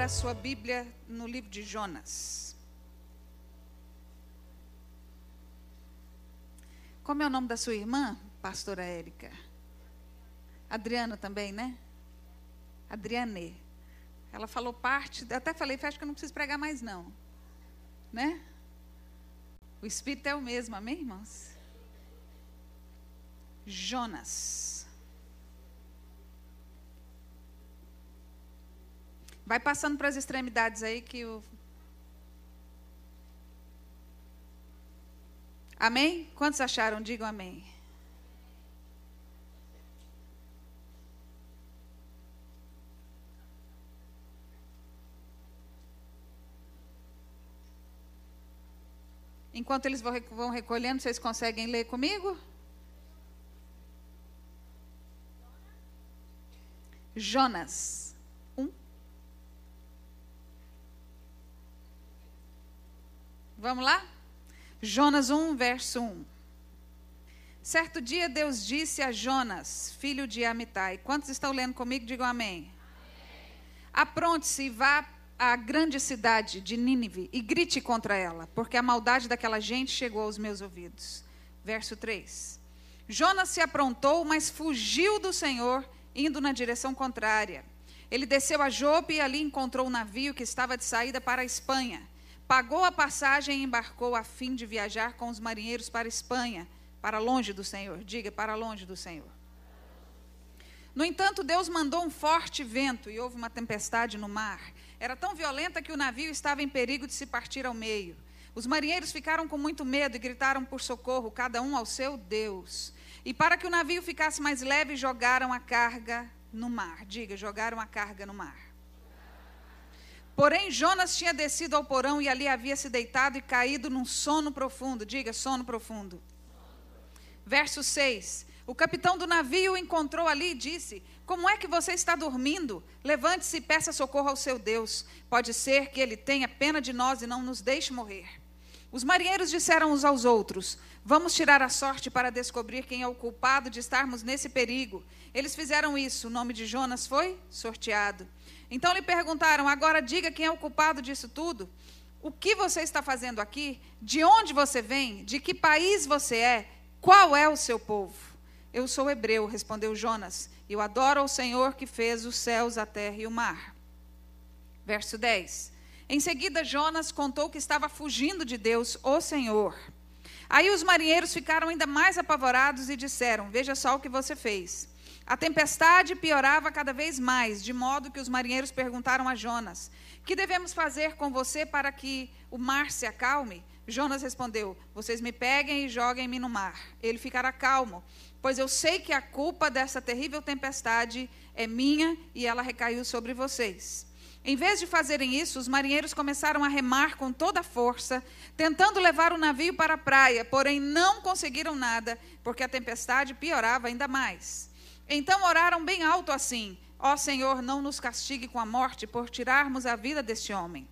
Abra a sua Bíblia no livro de Jonas. Como é o nome da sua irmã, pastora Érica? Adriana também, né? Adriane. Ela falou parte, até falei, acho que eu não preciso pregar mais não. Né? O Espírito é o mesmo, amém, irmãos? Jonas. Vai passando para as extremidades aí que o... Amém? Quantos acharam? Digam amém. Enquanto eles vão recolhendo, vocês conseguem ler comigo? Jonas 1. Vamos lá? Jonas 1, verso 1. Certo dia Deus disse a Jonas, filho de Amitai. Quantos estão lendo comigo? Digam amém. Apronte-se e vá à grande cidade de Nínive e grite contra ela, porque a maldade daquela gente chegou aos meus ouvidos. Verso 3. Jonas se aprontou, mas fugiu do Senhor, indo na direção contrária. Ele desceu a Jope e ali encontrou um navio que estava de saída para a Espanha. Pagou a passagem e embarcou a fim de viajar com os marinheiros para a Espanha, para longe do Senhor. Diga, para longe do Senhor. No entanto, Deus mandou um forte vento e houve uma tempestade no mar. Era tão violenta que o navio estava em perigo de se partir ao meio. Os marinheiros ficaram com muito medo e gritaram por socorro, cada um ao seu Deus. E para que o navio ficasse mais leve, jogaram a carga no mar. Diga, jogaram a carga no mar. Porém, Jonas tinha descido ao porão e ali havia se deitado e caído num sono profundo. Diga, sono profundo. Verso 6. O capitão do navio o encontrou ali e disse: como é que você está dormindo? Levante-se e peça socorro ao seu Deus. Pode ser que ele tenha pena de nós e não nos deixe morrer. Os marinheiros disseram uns aos outros: vamos tirar a sorte para descobrir quem é o culpado de estarmos nesse perigo. Eles fizeram isso. O nome de Jonas foi sorteado. Então lhe perguntaram: agora diga quem é o culpado disso tudo. O que você está fazendo aqui? De onde você vem? De que país você é? Qual é o seu povo? Eu sou hebreu, respondeu Jonas. Eu adoro ao Senhor que fez os céus, a terra e o mar. Verso 10. Em seguida, Jonas contou que estava fugindo de Deus, o Senhor. Aí os marinheiros ficaram ainda mais apavorados e disseram: veja só o que você fez. A tempestade piorava cada vez mais, de modo que os marinheiros perguntaram a Jonas: que devemos fazer com você para que o mar se acalme? Jonas respondeu: vocês me peguem e joguem-me no mar. Ele ficará calmo, pois eu sei que a culpa dessa terrível tempestade é minha e ela recaiu sobre vocês. Em vez de fazerem isso, os marinheiros começaram a remar com toda a força, tentando levar o navio para a praia, porém não conseguiram nada, porque a tempestade piorava ainda mais. Então oraram bem alto assim: ó Senhor, não nos castigue com a morte por tirarmos a vida deste homem.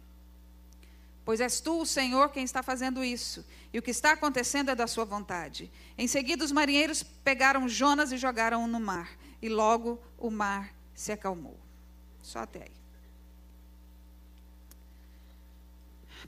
Pois és tu, o Senhor, quem está fazendo isso, e o que está acontecendo é da sua vontade. Em seguida, os marinheiros pegaram Jonas e jogaram-o no mar, e logo o mar se acalmou. Só até aí.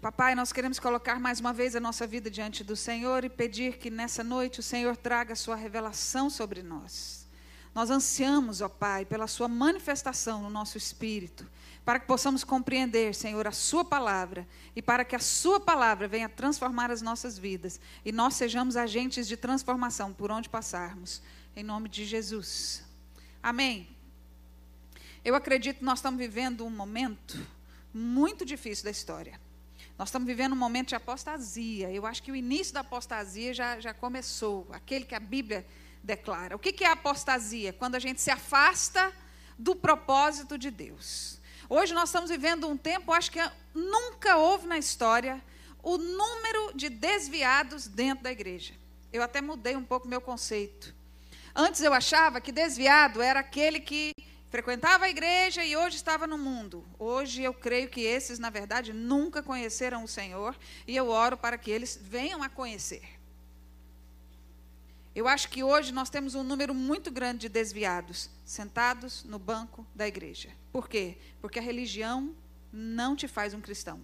Papai, nós queremos colocar mais uma vez a nossa vida diante do Senhor e pedir que nessa noite o Senhor traga a sua revelação sobre nós. Nós ansiamos, ó Pai, pela sua manifestação no nosso espírito, para que possamos compreender, Senhor, a sua palavra, e para que a sua palavra venha transformar as nossas vidas, e nós sejamos agentes de transformação por onde passarmos, em nome de Jesus. Amém. Eu acredito que nós estamos vivendo um momento muito difícil da história. Nós estamos vivendo um momento de apostasia. Eu acho que o início da apostasia já começou, aquele que a Bíblia declara. O que é apostasia? Quando a gente se afasta do propósito de Deus. Hoje nós estamos vivendo um tempo, acho que nunca houve na história, o número de desviados dentro da igreja. Eu até mudei um pouco meu conceito. Antes eu achava que desviado era aquele que frequentava a igreja e hoje estava no mundo. Hoje eu creio que esses, na verdade, nunca conheceram o Senhor, e eu oro para que eles venham a conhecer. Eu acho que hoje nós temos um número muito grande de desviados, sentados no banco da igreja. Por quê? Porque a religião não te faz um cristão.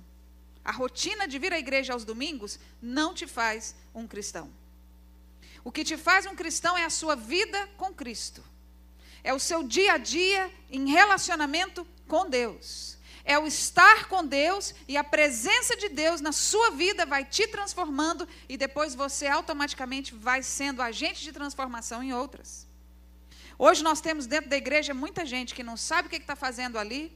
A rotina de vir à igreja aos domingos não te faz um cristão. O que te faz um cristão é a sua vida com Cristo. É o seu dia a dia em relacionamento com Deus. É o estar com Deus e a presença de Deus na sua vida vai te transformando e depois você automaticamente vai sendo agente de transformação em outras. Hoje nós temos dentro da igreja muita gente que não sabe o que está fazendo ali,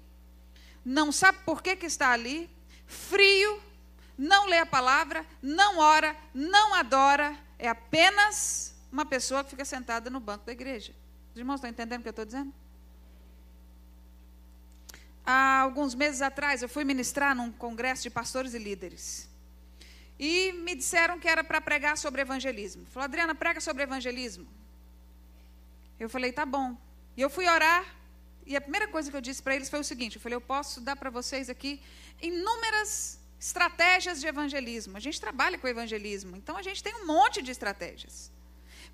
não sabe por que está ali, frio, não lê a palavra, não ora, não adora, é apenas uma pessoa que fica sentada no banco da igreja. Os irmãos estão entendendo o que eu estou dizendo? Há alguns meses atrás, eu fui ministrar num congresso de pastores e líderes. E me disseram que era para pregar sobre evangelismo. Falou, Adriana, prega sobre evangelismo. Eu falei, tá bom. E eu fui orar, e a primeira coisa que eu disse para eles foi o seguinte, eu falei, eu posso dar para vocês aqui inúmeras estratégias de evangelismo. A gente trabalha com evangelismo, então a gente tem um monte de estratégias.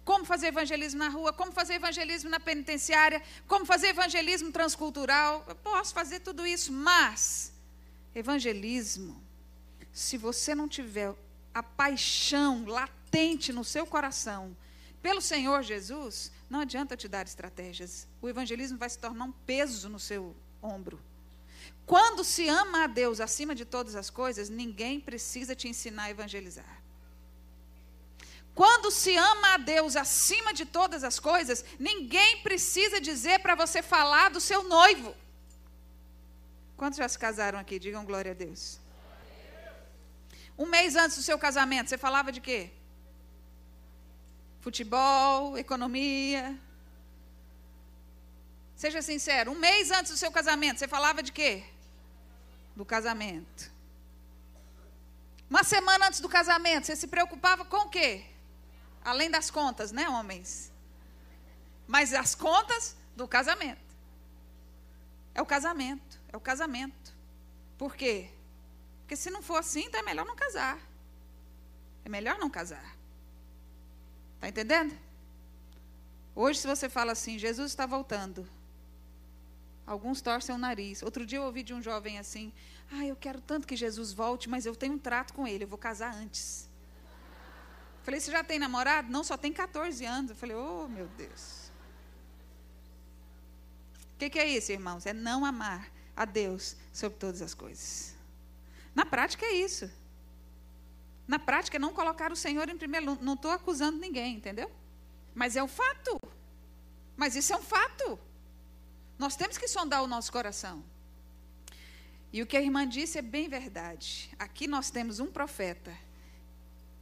Como fazer evangelismo na rua, como fazer evangelismo na penitenciária, como fazer evangelismo transcultural. Eu posso fazer tudo isso, mas evangelismo, se você não tiver a paixão latente no seu coração pelo Senhor Jesus, não adianta te dar estratégias. O evangelismo vai se tornar um peso no seu ombro. Quando se ama a Deus acima de todas as coisas, ninguém precisa te ensinar a evangelizar. Quando se ama a Deus acima de todas as coisas, ninguém precisa dizer para você falar do seu noivo. Quantos já se casaram aqui? Digam glória a Deus. Um mês antes do seu casamento, você falava de quê? Futebol, economia. Seja sincero, um mês antes do seu casamento, você falava de quê? Do casamento. Uma semana antes do casamento, você se preocupava com o quê? Além das contas, né, homens? Mas as contas do casamento. É o casamento, é o casamento. Por quê? Porque se não for assim, então é melhor não casar. É melhor não casar. Está entendendo? Hoje, se você fala assim, Jesus está voltando, alguns torcem o nariz. Outro dia eu ouvi de um jovem assim, eu quero tanto que Jesus volte, mas eu tenho um trato com ele, eu vou casar antes. Falei, você já tem namorado? Não, só tem 14 anos. Eu falei, oh meu Deus. O que é isso, irmãos? É não amar a Deus sobre todas as coisas. Na prática é isso. Na prática é não colocar o Senhor em primeiro lugar. Não estou acusando ninguém, entendeu? Mas é um fato. Mas isso é um fato. Nós temos que sondar o nosso coração. E o que a irmã disse é bem verdade. Aqui nós temos um profeta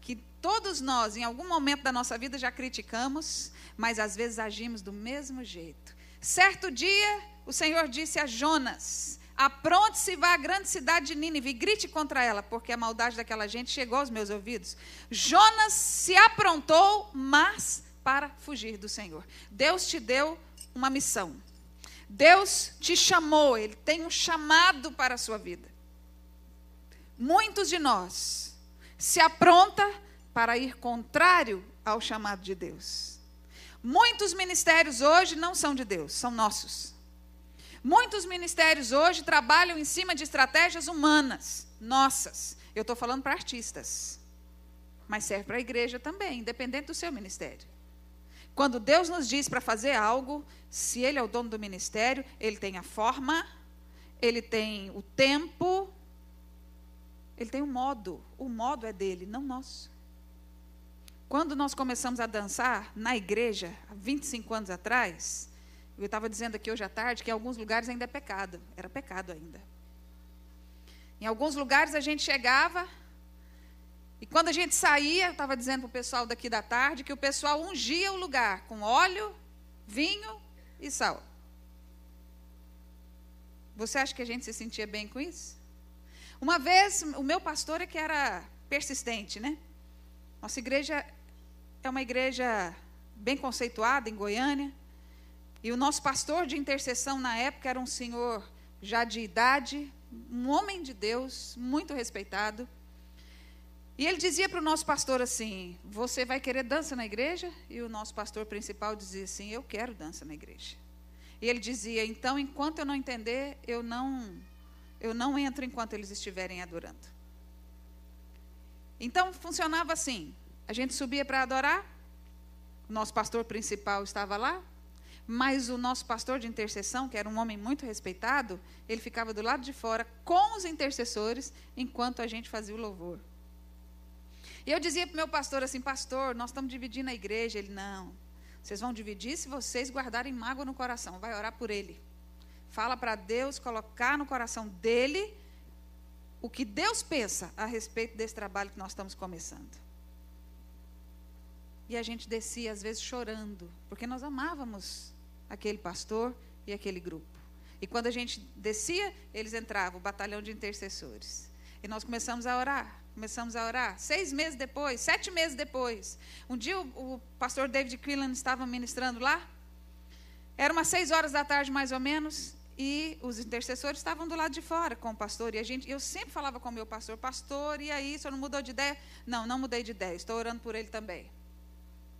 que todos nós, em algum momento da nossa vida, já criticamos, mas às vezes agimos do mesmo jeito. Certo dia, o Senhor disse a Jonas, apronte-se e vá à grande cidade de Nínive e grite contra ela, porque a maldade daquela gente chegou aos meus ouvidos. Jonas se aprontou, mas para fugir do Senhor. Deus te deu uma missão. Deus te chamou, Ele tem um chamado para a sua vida. Muitos de nós se apronta para ir contrário ao chamado de Deus. Muitos ministérios hoje não são de Deus, são nossos. Muitos ministérios hoje trabalham em cima de estratégias humanas, nossas. Eu estou falando para artistas, mas serve para a igreja também, independente do seu ministério. Quando Deus nos diz para fazer algo, se Ele é o dono do ministério, Ele tem a forma, Ele tem o tempo, Ele tem o modo é dele, não nosso. Quando nós começamos a dançar na igreja, há 25 anos atrás, eu estava dizendo aqui hoje à tarde que em alguns lugares ainda é pecado, era pecado ainda. Em alguns lugares a gente chegava, e quando a gente saía, eu estava dizendo para o pessoal daqui da tarde, que o pessoal ungia o lugar com óleo, vinho e sal. Você acha que a gente se sentia bem com isso? Uma vez, o meu pastor é que era persistente, né? Nossa igreja é uma igreja bem conceituada em Goiânia, e o nosso pastor de intercessão na época era um senhor já de idade, um homem de Deus, muito respeitado. E ele dizia para o nosso pastor assim, você vai querer dança na igreja? E o nosso pastor principal dizia assim, eu quero dança na igreja. E ele dizia, então, enquanto eu não entender, eu não eu não entro enquanto eles estiverem adorando. Então, funcionava assim. A gente subia para adorar, o nosso pastor principal estava lá, mas o nosso pastor de intercessão, que era um homem muito respeitado, ele ficava do lado de fora com os intercessores, enquanto a gente fazia o louvor. E eu dizia para o meu pastor assim, pastor, nós estamos dividindo a igreja. Ele, não, vocês vão dividir se vocês guardarem mágoa no coração, vai orar por ele. Fala para Deus colocar no coração dele o que Deus pensa a respeito desse trabalho que nós estamos começando. E a gente descia, às vezes, chorando, porque nós amávamos aquele pastor e aquele grupo. E quando a gente descia, eles entravam, o batalhão de intercessores. E nós começamos a orar. 6 meses depois, 7 meses depois. Um dia o pastor David Quillan estava ministrando lá. Era umas 6 horas da tarde, mais ou menos. E os intercessores estavam do lado de fora com o pastor. E eu sempre falava com o meu pastor, pastor, e aí, o senhor não mudou de ideia? Não, não mudei de ideia, estou orando por ele também.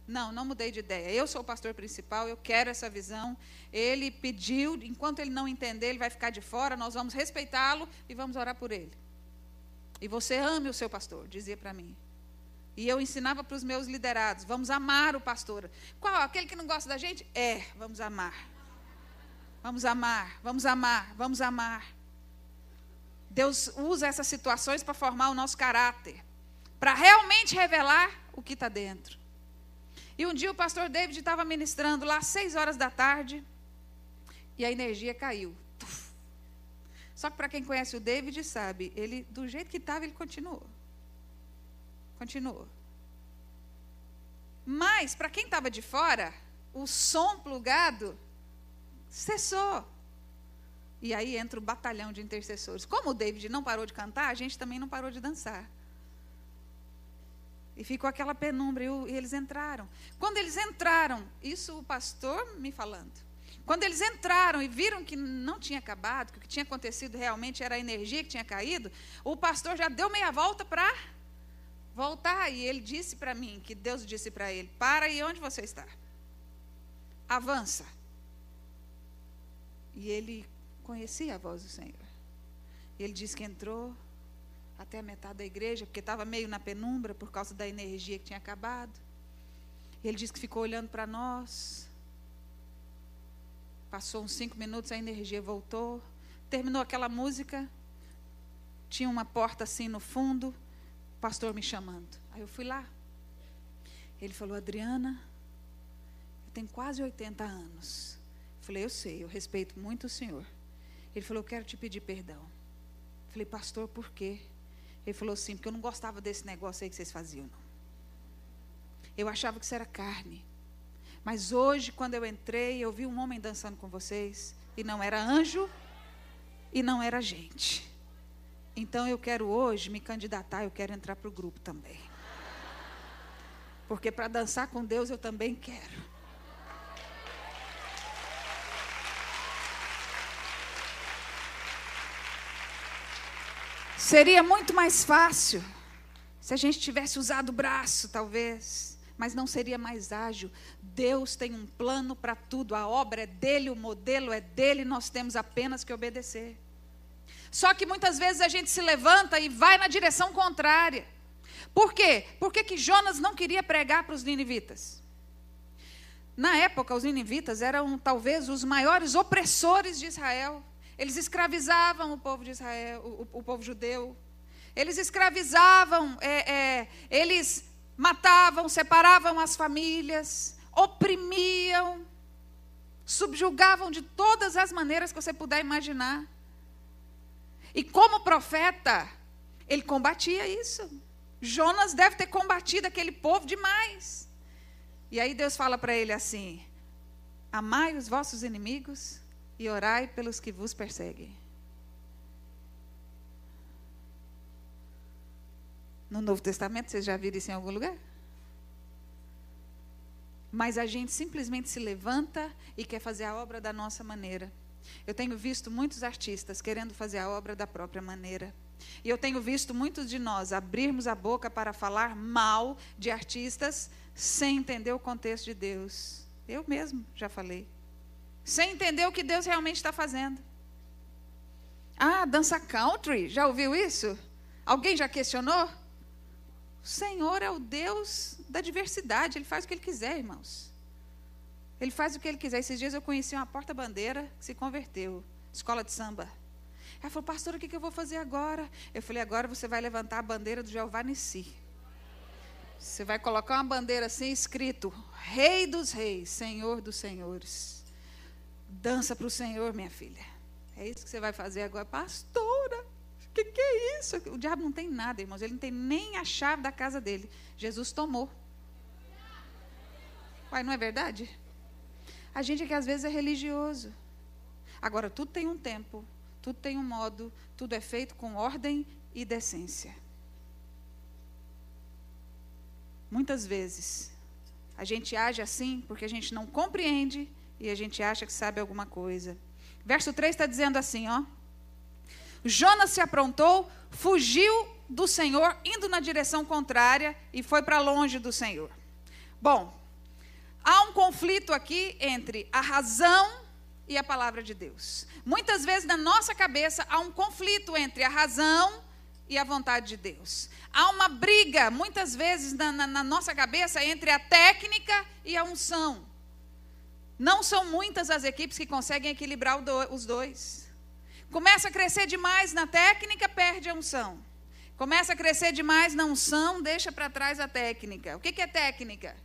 Não mudei de ideia. Eu sou o pastor principal, eu quero essa visão. Ele pediu, enquanto ele não entender, ele vai ficar de fora, nós vamos respeitá-lo e vamos orar por ele. E você ame o seu pastor, dizia para mim. E eu ensinava para os meus liderados, vamos amar o pastor. Qual? Aquele que não gosta da gente? Vamos amar. Vamos amar, vamos amar, vamos amar. Deus usa essas situações para formar o nosso caráter, para realmente revelar o que está dentro. E um dia o pastor David estava ministrando lá às 6 horas da tarde e a energia caiu. Só que para quem conhece o David sabe, ele do jeito que estava, ele continuou. Continuou. Mas para quem estava de fora, o som plugado cessou. E aí entra o batalhão de intercessores. Como o David não parou de cantar, a gente também não parou de dançar. E ficou aquela penumbra, e eles entraram. Quando eles entraram, isso o pastor me falando. Quando eles entraram e viram que não tinha acabado, que o que tinha acontecido realmente era a energia que tinha caído, o pastor já deu meia volta para voltar. E ele disse para mim, que Deus disse para ele, para aí onde você está. Avança. E ele conhecia a voz do Senhor. E ele disse que entrou até a metade da igreja, porque estava meio na penumbra por causa da energia que tinha acabado. E ele disse que ficou olhando para nós. Passou uns 5 minutos, a energia voltou. Terminou aquela música. Tinha uma porta assim no fundo. O pastor me chamando. Aí eu fui lá. Ele falou, Adriana, eu tenho quase 80 anos. Eu falei, eu sei, eu respeito muito o senhor. Ele falou, eu quero te pedir perdão. Eu falei, pastor, por quê? Ele falou assim, porque eu não gostava desse negócio aí que vocês faziam, não. Eu achava que isso era carne. Mas hoje, quando eu entrei, eu vi um homem dançando com vocês. E não era anjo, e não era gente. Então eu quero hoje me candidatar, eu quero entrar para o grupo também. Porque para dançar com Deus eu também quero. Seria muito mais fácil se a gente tivesse usado o braço, talvez, mas não seria mais ágil. Deus tem um plano para tudo, a obra é dele, o modelo é dele, nós temos apenas que obedecer. Só que muitas vezes a gente se levanta e vai na direção contrária. Por quê? Por que Jonas não queria pregar para os ninivitas? Na época, os ninivitas eram talvez os maiores opressores de Israel. Eles escravizavam o povo de Israel, o povo judeu. Eles escravizavam, eles matavam, separavam as famílias, oprimiam, subjugavam de todas as maneiras que você puder imaginar. E como profeta, ele combatia isso. Jonas deve ter combatido aquele povo demais. E aí Deus fala para ele assim, amai os vossos inimigos e orai pelos que vos perseguem. No Novo Testamento, vocês já viram isso em algum lugar? Mas a gente simplesmente se levanta e quer fazer a obra da nossa maneira. Eu tenho visto muitos artistas querendo fazer a obra da própria maneira. E eu tenho visto muitos de nós abrirmos a boca para falar mal de artistas sem entender o contexto de Deus. Eu mesmo já falei. Sem entender o que Deus realmente está fazendo. Ah, dança country, já ouviu isso? Alguém já questionou? O Senhor é o Deus da diversidade, Ele faz o que Ele quiser, irmãos. Ele faz o que Ele quiser. Esses dias eu conheci uma porta-bandeira que se converteu, escola de samba. Ela falou, pastora, o que eu vou fazer agora? Eu falei, agora você vai levantar a bandeira do Jeová Nissi. Você vai colocar uma bandeira assim, escrito, Rei dos Reis, Senhor dos Senhores. Dança para o Senhor, minha filha. É isso que você vai fazer agora. Pastora, o que é isso? O diabo não tem nada, irmãos. Ele não tem nem a chave da casa dele. Jesus tomou. Uai, não é verdade? A gente é que às vezes é religioso. Agora, tudo tem um tempo, tudo tem um modo, tudo é feito com ordem e decência. Muitas vezes, a gente age assim porque a gente não compreende e a gente acha que sabe alguma coisa. Verso 3 está dizendo assim, ó. Jonas se aprontou, fugiu do Senhor, indo na direção contrária e foi para longe do Senhor. Bom, há um conflito aqui entre a razão e a palavra de Deus. Muitas vezes na nossa cabeça há um conflito entre a razão e a vontade de Deus. Há uma briga, muitas vezes, na nossa cabeça entre a técnica e a unção. Não são muitas as equipes que conseguem equilibrar os dois. Começa a crescer demais na técnica, perde a unção. Começa a crescer demais na unção, deixa para trás a técnica. O que é técnica?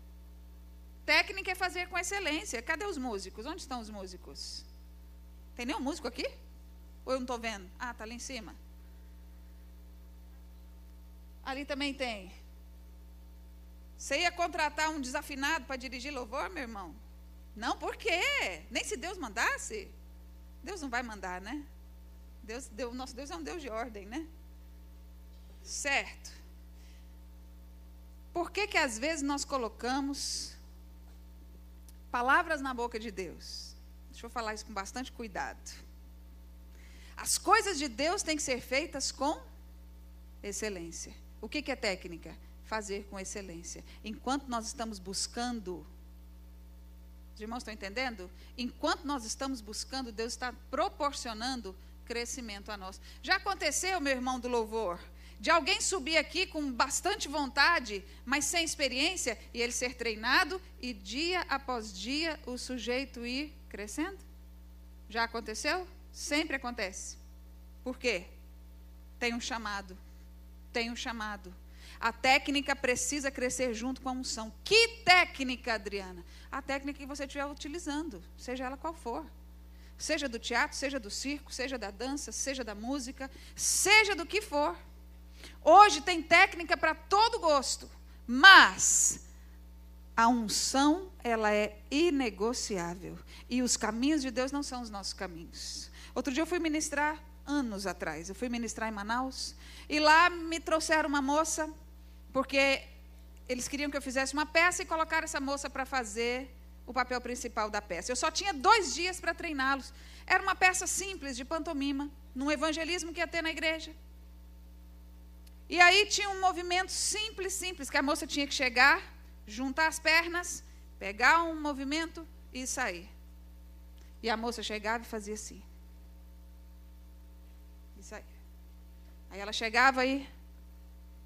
Técnica é fazer com excelência. Cadê os músicos? Onde estão os músicos? Tem nenhum músico aqui? Ou eu não estou vendo? Ah, está ali em cima. Ali também tem. Você ia contratar um desafinado para dirigir louvor, meu irmão? Não, por quê? Nem se Deus mandasse. Deus não vai mandar, né? Nosso Deus é um Deus de ordem, né? Certo. Por que às vezes nós colocamos palavras na boca de Deus? Deixa eu falar isso com bastante cuidado. As coisas de Deus têm que ser feitas com excelência. O que é técnica? Fazer com excelência. Enquanto nós estamos buscando, os irmãos estão entendendo? Enquanto nós estamos buscando, Deus está proporcionando crescimento a nós. Já aconteceu, meu irmão do louvor, de alguém subir aqui com bastante vontade, mas sem experiência, e ele ser treinado, e dia após dia o sujeito ir crescendo? Já aconteceu? Sempre acontece. Por quê? Tem um chamado. Tem um chamado. A técnica precisa crescer junto com a unção. Que técnica, Adriana? A técnica que você estiver utilizando, seja ela qual for. Seja do teatro, seja do circo, seja da dança, seja da música, seja do que for. Hoje tem técnica para todo gosto, mas a unção, ela é inegociável. E os caminhos de Deus não são os nossos caminhos. Outro dia eu fui ministrar, anos atrás, eu fui ministrar em Manaus, e lá me trouxeram uma moça, porque eles queriam que eu fizesse uma peça e colocaram essa moça para fazer o papel principal da peça. Eu só tinha 2 dias para treiná-los. Era uma peça simples, de pantomima, num evangelismo que ia ter na igreja. E aí tinha um movimento simples, que a moça tinha que chegar, juntar as pernas, pegar um movimento e sair. E a moça chegava e fazia assim. E saía. Aí ela chegava e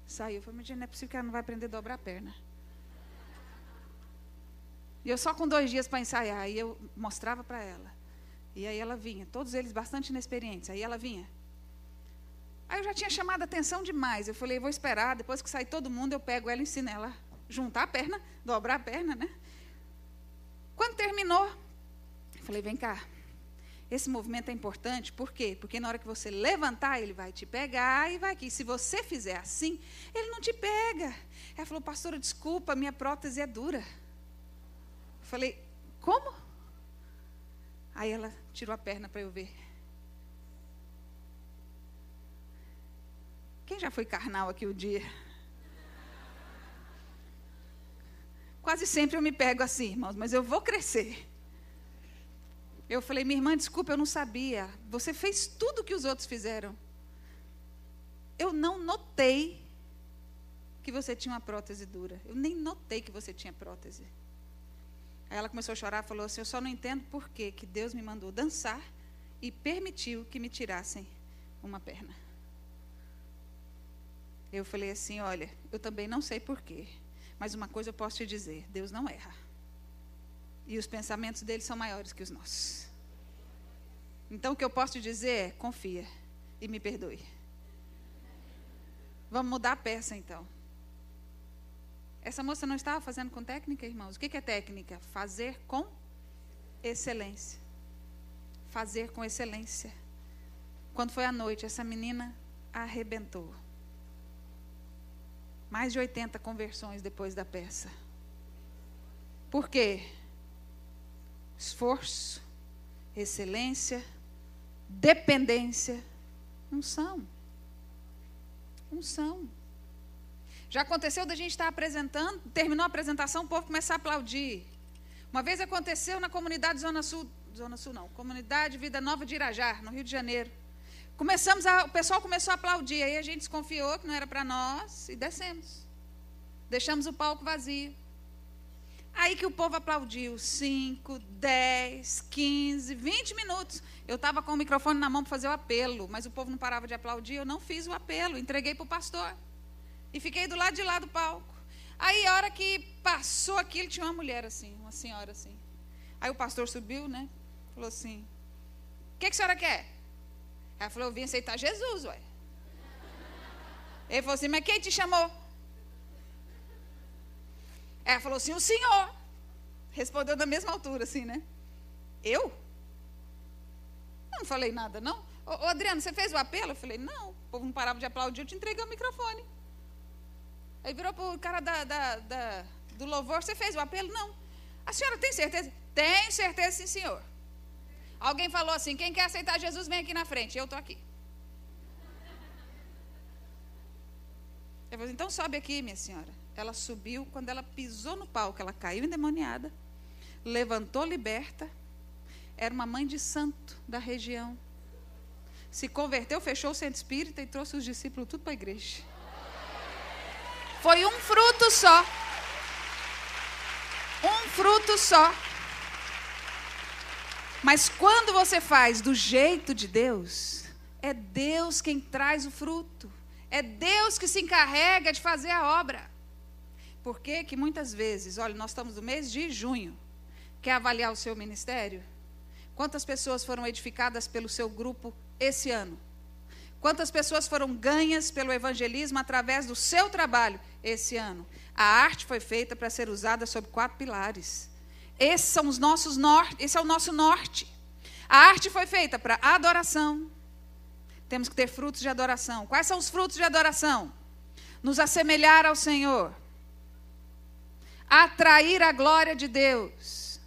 saiu. Eu falei, mas não é possível que ela não vai aprender a dobrar a perna. E eu só com 2 dias para ensaiar. Aí eu mostrava para ela. E aí ela vinha. Todos eles bastante inexperientes. Aí ela vinha. Aí eu já tinha chamado a atenção demais. Eu falei, vou esperar. Depois que sair todo mundo, eu pego ela e ensino ela a juntar a perna, dobrar a perna, né? Quando terminou, eu falei, vem cá. Esse movimento é importante, por quê? Porque na hora que você levantar, ele vai te pegar e vai aqui. Se você fizer assim, ele não te pega. Ela falou, pastora, desculpa, minha prótese é dura. Eu falei, como? Aí ela tirou a perna para eu ver. Quem já foi carnal aqui o dia? Quase sempre eu me pego assim, irmãos, mas eu vou crescer. Eu falei, minha irmã, desculpa, eu não sabia. Você fez tudo o que os outros fizeram. Eu não notei que você tinha uma prótese dura. Eu nem notei que você tinha prótese. Aí ela começou a chorar e falou assim, eu só não entendo por que Deus me mandou dançar e permitiu que me tirassem uma perna. Eu falei assim, olha, eu também não sei porquê, mas uma coisa eu posso te dizer, Deus não erra. E os pensamentos dele são maiores que os nossos. Então o que eu posso te dizer é, confia e me perdoe. Vamos mudar a peça então. Essa moça não estava fazendo com técnica, irmãos? O que é técnica? Fazer com excelência. Fazer com excelência. Quando foi à noite, essa menina arrebentou. Mais de 80 conversões depois da peça. Por quê? Esforço, excelência, dependência, unção. Unção. Já aconteceu da gente estar apresentando, terminou a apresentação, o povo começar a aplaudir. Uma vez aconteceu na comunidade Zona Sul não, comunidade Vida Nova de Irajá, no Rio de Janeiro. O pessoal começou a aplaudir, aí a gente desconfiou que não era para nós e descemos. Deixamos o palco vazio. Aí que o povo aplaudiu, 5, 10, 15, 20 minutos. Eu estava com o microfone na mão para fazer o apelo, mas o povo não parava de aplaudir, eu não fiz o apelo, entreguei para o pastor. E fiquei do lado de lá do palco. Aí, a hora que passou aquilo, tinha uma mulher assim, uma senhora assim. Aí o pastor subiu, né? Falou assim, o que a senhora quer? Ela falou, eu vim aceitar Jesus, ué. Ele falou assim, mas quem te chamou? Ela falou assim, o senhor. Respondeu da mesma altura, assim, né? Eu? Eu não falei nada, não. Ô, Adriano, você fez o apelo? Eu falei, não. O povo não parava de aplaudir, eu te entreguei o microfone. Aí virou para o cara do louvor, você fez o apelo? Não. A senhora tem certeza? Tenho certeza, sim, senhor. Alguém falou assim, quem quer aceitar Jesus, vem aqui na frente. Eu estou aqui. Eu falei, então sobe aqui, minha senhora. Ela subiu, quando ela pisou no palco, ela caiu endemoniada, levantou liberta, era uma mãe de santo da região. Se converteu, fechou o centro espírita e trouxe os discípulos tudo para a igreja. Foi um fruto só. Um fruto só. Mas quando você faz do jeito de Deus, é Deus quem traz o fruto. É Deus que se encarrega de fazer a obra. Por que que muitas vezes, olha, nós estamos no mês de junho, quer avaliar o seu ministério? Quantas pessoas foram edificadas pelo seu grupo esse ano? Quantas pessoas foram ganhas pelo evangelismo através do seu trabalho esse ano? A arte foi feita para ser usada sob 4 pilares. Esse é o nosso norte. A arte foi feita para adoração. Temos que ter frutos de adoração. Quais são os frutos de adoração? Nos assemelhar ao Senhor. Atrair a glória de Deus.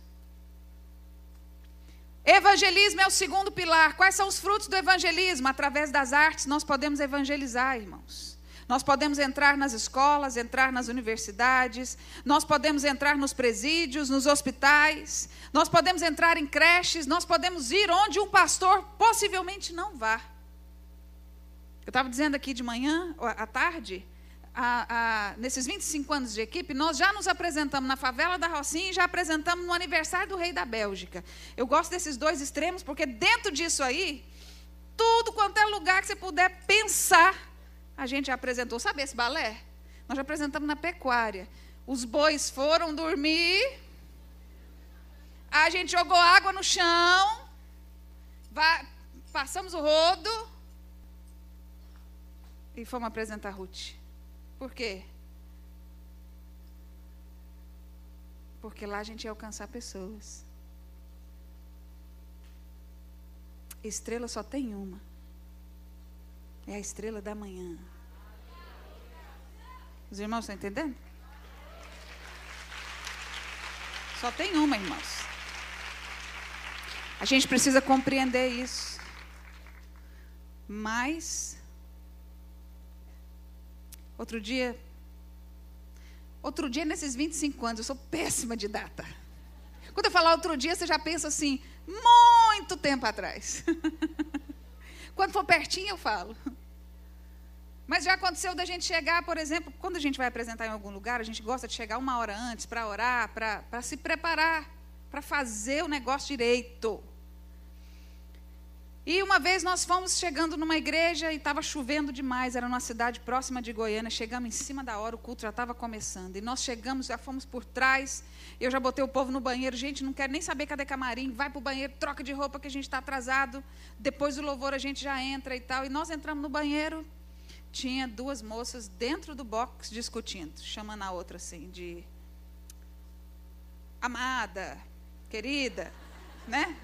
Evangelismo é o segundo pilar. Quais são os frutos do evangelismo? Através das artes nós podemos evangelizar, irmãos. Nós podemos entrar nas escolas, entrar nas universidades, nós podemos entrar nos presídios, nos hospitais, nós podemos entrar em creches, nós podemos ir onde um pastor possivelmente não vá. Eu estava dizendo aqui de manhã, à tarde, nesses 25 anos de equipe, nós já nos apresentamos na favela da Rocinha e já apresentamos no aniversário do rei da Bélgica. Eu gosto desses dois extremos, porque dentro disso aí, tudo quanto é lugar que você puder pensar, a gente já apresentou. Sabe esse balé? Nós já apresentamos na pecuária. Os bois foram dormir, a gente jogou água no chão, passamos o rodo e fomos apresentar Ruth. Por quê? Porque lá a gente ia alcançar pessoas. Estrela só tem uma. É a estrela da manhã. Os irmãos estão entendendo? Só tem uma, irmãos. A gente precisa compreender isso. Mas, outro dia nesses 25 anos, eu sou péssima de data. Quando eu falar outro dia, você já pensa assim, muito tempo atrás. Quando for pertinho, eu falo. Mas já aconteceu da gente chegar, por exemplo, quando a gente vai apresentar em algum lugar, a gente gosta de chegar 1 hora antes para orar, para se preparar, para fazer o negócio direito. E uma vez nós fomos chegando numa igreja e estava chovendo demais, era numa cidade próxima de Goiânia, chegamos em cima da hora, o culto já estava começando. E nós chegamos, já fomos por trás, eu já botei o povo no banheiro, gente, não quero nem saber cadê camarim, vai para o banheiro, troca de roupa que a gente está atrasado, depois do louvor a gente já entra e tal. E nós entramos no banheiro, tinha duas moças dentro do box discutindo, chamando a outra assim de amada, querida, né?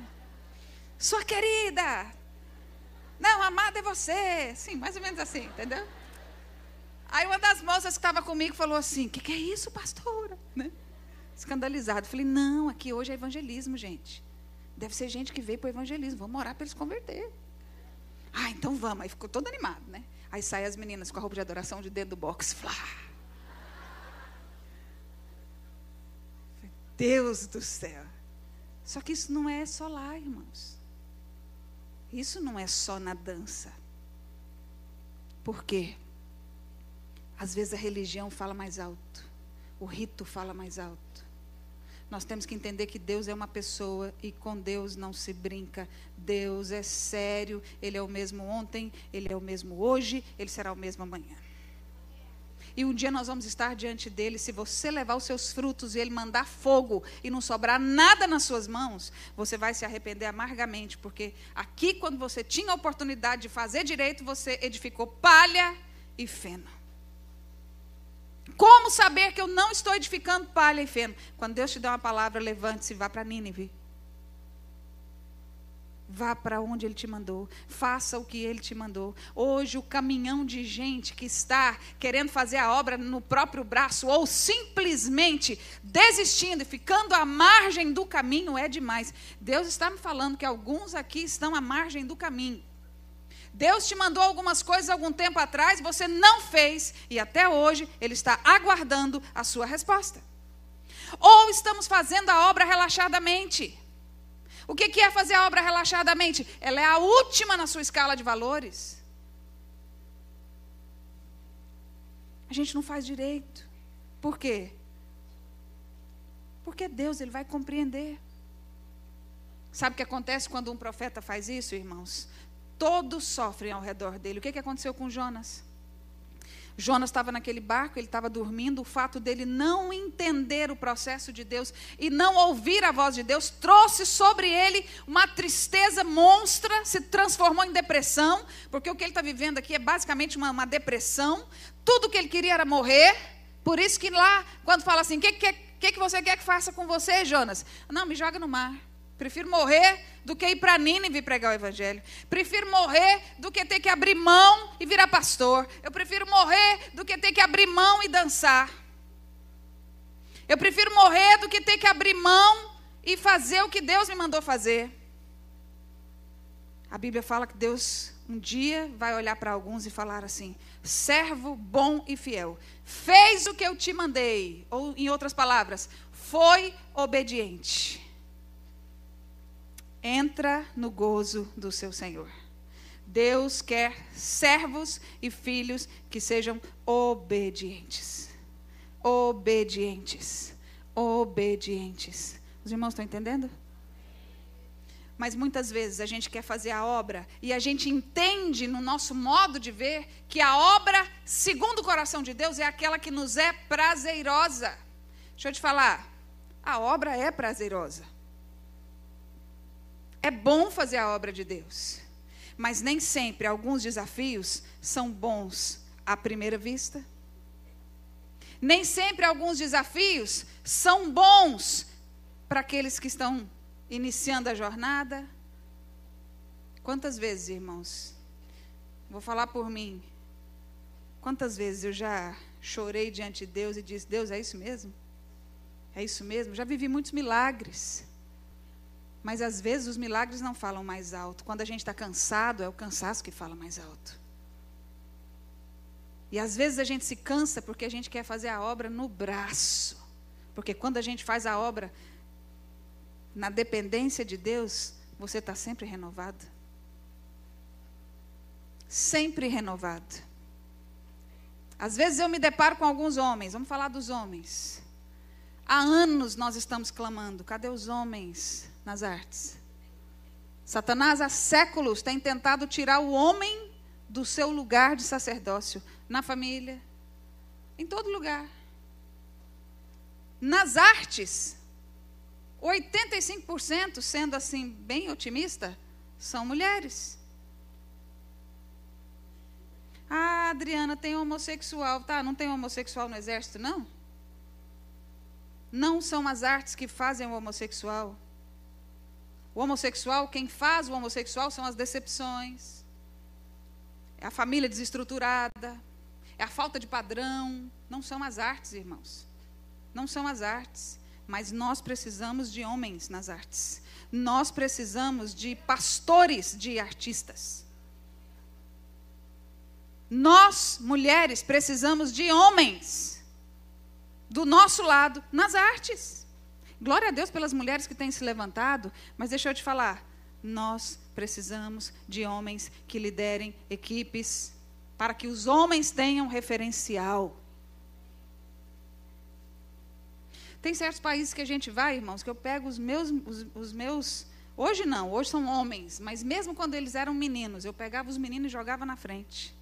Sua querida, não, amada é você, sim, mais ou menos assim, entendeu? Aí uma das moças que estava comigo falou assim, o que é isso, pastora? Né? Escandalizado, falei, não, aqui hoje é evangelismo, gente, deve ser gente que veio para o evangelismo, vamos orar para eles converter. Ah, então vamos, aí ficou todo animado, né? Aí saem as meninas com a roupa de adoração de dentro do box, Deus do céu, só que isso não é só lá, irmãos. Isso não é só na dança. Por quê? Às vezes a religião fala mais alto. O rito fala mais alto. Nós temos que entender que Deus é uma pessoa e com Deus não se brinca. Deus é sério. Ele é o mesmo ontem, Ele é o mesmo hoje, Ele será o mesmo amanhã. E um dia nós vamos estar diante dele, se você levar os seus frutos e ele mandar fogo e não sobrar nada nas suas mãos, você vai se arrepender amargamente, porque aqui quando você tinha a oportunidade de fazer direito, você edificou palha e feno. Como saber que eu não estou edificando palha e feno? Quando Deus te dá uma palavra, levante-se e vá para Nínive. Vá para onde Ele te mandou, faça o que Ele te mandou. Hoje o caminhão de gente que está querendo fazer a obra no próprio braço, ou simplesmente desistindo e ficando à margem do caminho é demais. Deus está me falando que alguns aqui estão à margem do caminho. Deus te mandou algumas coisas algum tempo atrás, você não fez, e até hoje Ele está aguardando a sua resposta. Ou estamos fazendo a obra relaxadamente. O que é fazer a obra relaxadamente? Ela é a última na sua escala de valores. A gente não faz direito. Por quê? Porque Deus, Ele vai compreender. Sabe o que acontece quando um profeta faz isso, irmãos? Todos sofrem ao redor dele. O que aconteceu com Jonas? Jonas estava naquele barco, ele estava dormindo. O fato dele não entender o processo de Deus e não ouvir a voz de Deus trouxe sobre ele uma tristeza monstra, se transformou em depressão, porque o que ele está vivendo aqui é basicamente uma depressão. Tudo que ele queria era morrer. Por isso que lá, quando fala assim, o que você quer que faça com você, Jonas? Não, me joga no mar. Prefiro morrer do que ir para Nínive pregar o evangelho. Prefiro morrer do que ter que abrir mão e virar pastor. Eu prefiro morrer do que ter que abrir mão e dançar. Eu prefiro morrer do que ter que abrir mão e fazer o que Deus me mandou fazer. A Bíblia fala que Deus um dia vai olhar para alguns e falar assim: servo bom e fiel, fez o que eu te mandei. Ou em outras palavras, foi obediente. Entra no gozo do seu Senhor. Deus quer servos e filhos que sejam obedientes. Obedientes. Obedientes. Os irmãos estão entendendo? Mas muitas vezes a gente quer fazer a obra e a gente entende no nosso modo de ver que a obra, segundo o coração de Deus, é aquela que nos é prazerosa. Deixa eu te falar, a obra é prazerosa. É bom fazer a obra de Deus, mas nem sempre alguns desafios são bons à primeira vista. Nem sempre alguns desafios são bons para aqueles que estão iniciando a jornada. Quantas vezes, irmãos, vou falar por mim, quantas vezes eu já chorei diante de Deus e disse: Deus, é isso mesmo? É isso mesmo? Já vivi muitos milagres. Mas às vezes os milagres não falam mais alto. Quando a gente está cansado, é o cansaço que fala mais alto. E às vezes a gente se cansa porque a gente quer fazer a obra no braço. Porque quando a gente faz a obra na dependência de Deus, você está sempre renovado. Sempre renovado. Às vezes eu me deparo com alguns homens, vamos falar dos homens. Há anos nós estamos clamando: cadê os homens nas artes? Satanás há séculos tem tentado tirar o homem do seu lugar de sacerdócio, na família, em todo lugar. Nas artes, 85%, sendo assim bem otimista, são mulheres. Ah, Adriana, tem homossexual. Tá, não tem homossexual no exército, não? Não são as artes que fazem o homossexual. O homossexual, quem faz o homossexual são as decepções. É a família desestruturada. É a falta de padrão. Não são as artes, irmãos. Não são as artes. Mas nós precisamos de homens nas artes. Nós precisamos de pastores de artistas. Nós, mulheres, precisamos de homens do nosso lado nas artes. Glória a Deus pelas mulheres que têm se levantado, mas deixa eu te falar, nós precisamos de homens que liderem equipes para que os homens tenham referencial. Tem certos países que a gente vai, irmãos, que eu pego os meus, hoje não, hoje são homens, mas mesmo quando eles eram meninos, eu pegava os meninos e jogava na frente.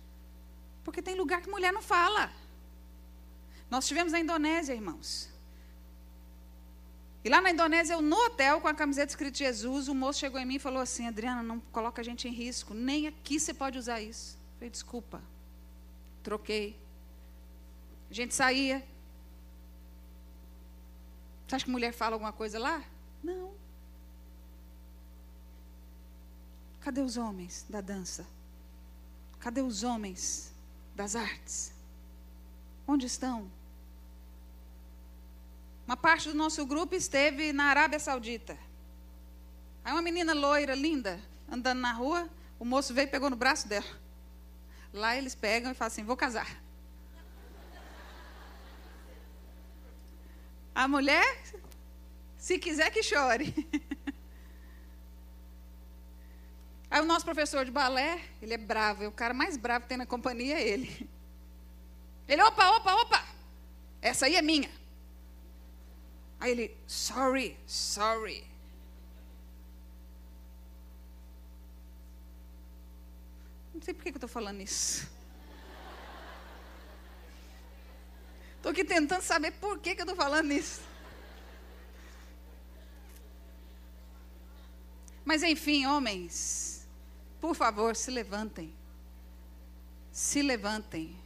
Porque tem lugar que mulher não fala. Nós estivemos na Indonésia, irmãos. E lá na Indonésia, eu no hotel, com a camiseta escrita Jesus, o moço chegou em mim e falou assim, Adriana, não coloca a gente em risco, nem aqui você pode usar isso. Eu falei, desculpa. Troquei. A gente saía. Você acha que mulher fala alguma coisa lá? Não. Cadê os homens da dança? Cadê os homens das artes? Onde estão? Uma parte do nosso grupo esteve na Arábia Saudita. Aí uma menina loira, linda, andando na rua, o moço veio e pegou no braço dela. Lá eles pegam e falam assim, vou casar. A mulher, se quiser que chore. Aí o nosso professor de balé, ele é bravo, é o cara mais bravo que tem na companhia, é ele. Ele, opa, essa aí é minha. Aí ele, sorry. Não sei por que eu estou falando isso. Estou aqui tentando saber por que eu estou falando isso. Mas enfim, homens, por favor, se levantem. Se levantem.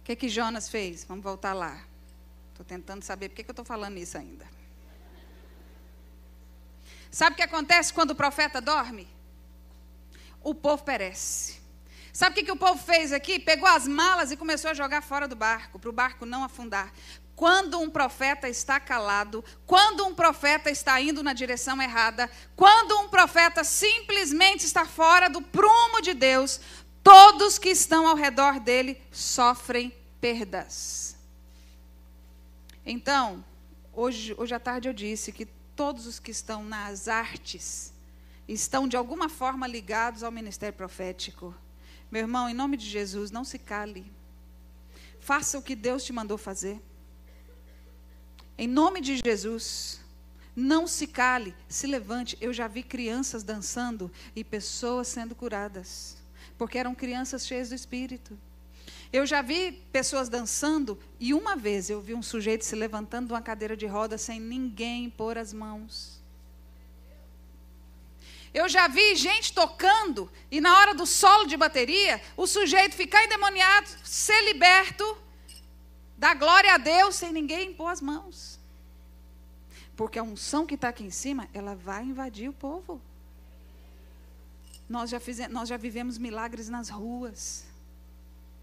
O que Jonas fez? Vamos voltar lá. Estou tentando saber por que eu estou falando isso ainda. Sabe o que acontece quando o profeta dorme? O povo perece. Sabe o que o povo fez aqui? Pegou as malas e começou a jogar fora do barco, para o barco não afundar. Quando um profeta está calado, quando um profeta está indo na direção errada, quando um profeta simplesmente está fora do prumo de Deus, todos que estão ao redor dele sofrem perdas. Então, hoje à tarde eu disse que todos os que estão nas artes estão de alguma forma ligados ao ministério profético. Meu irmão, em nome de Jesus, não se cale. Faça o que Deus te mandou fazer. Em nome de Jesus, não se cale, se levante. Eu já vi crianças dançando e pessoas sendo curadas, porque eram crianças cheias do Espírito. Eu já vi pessoas dançando e uma vez eu vi um sujeito se levantando de uma cadeira de roda sem ninguém pôr as mãos. Eu já vi gente tocando e na hora do solo de bateria, o sujeito ficar endemoniado, ser liberto, dar glória a Deus sem ninguém pôr as mãos. Porque a unção que está aqui em cima, ela vai invadir o povo. Nós já vivemos milagres nas ruas.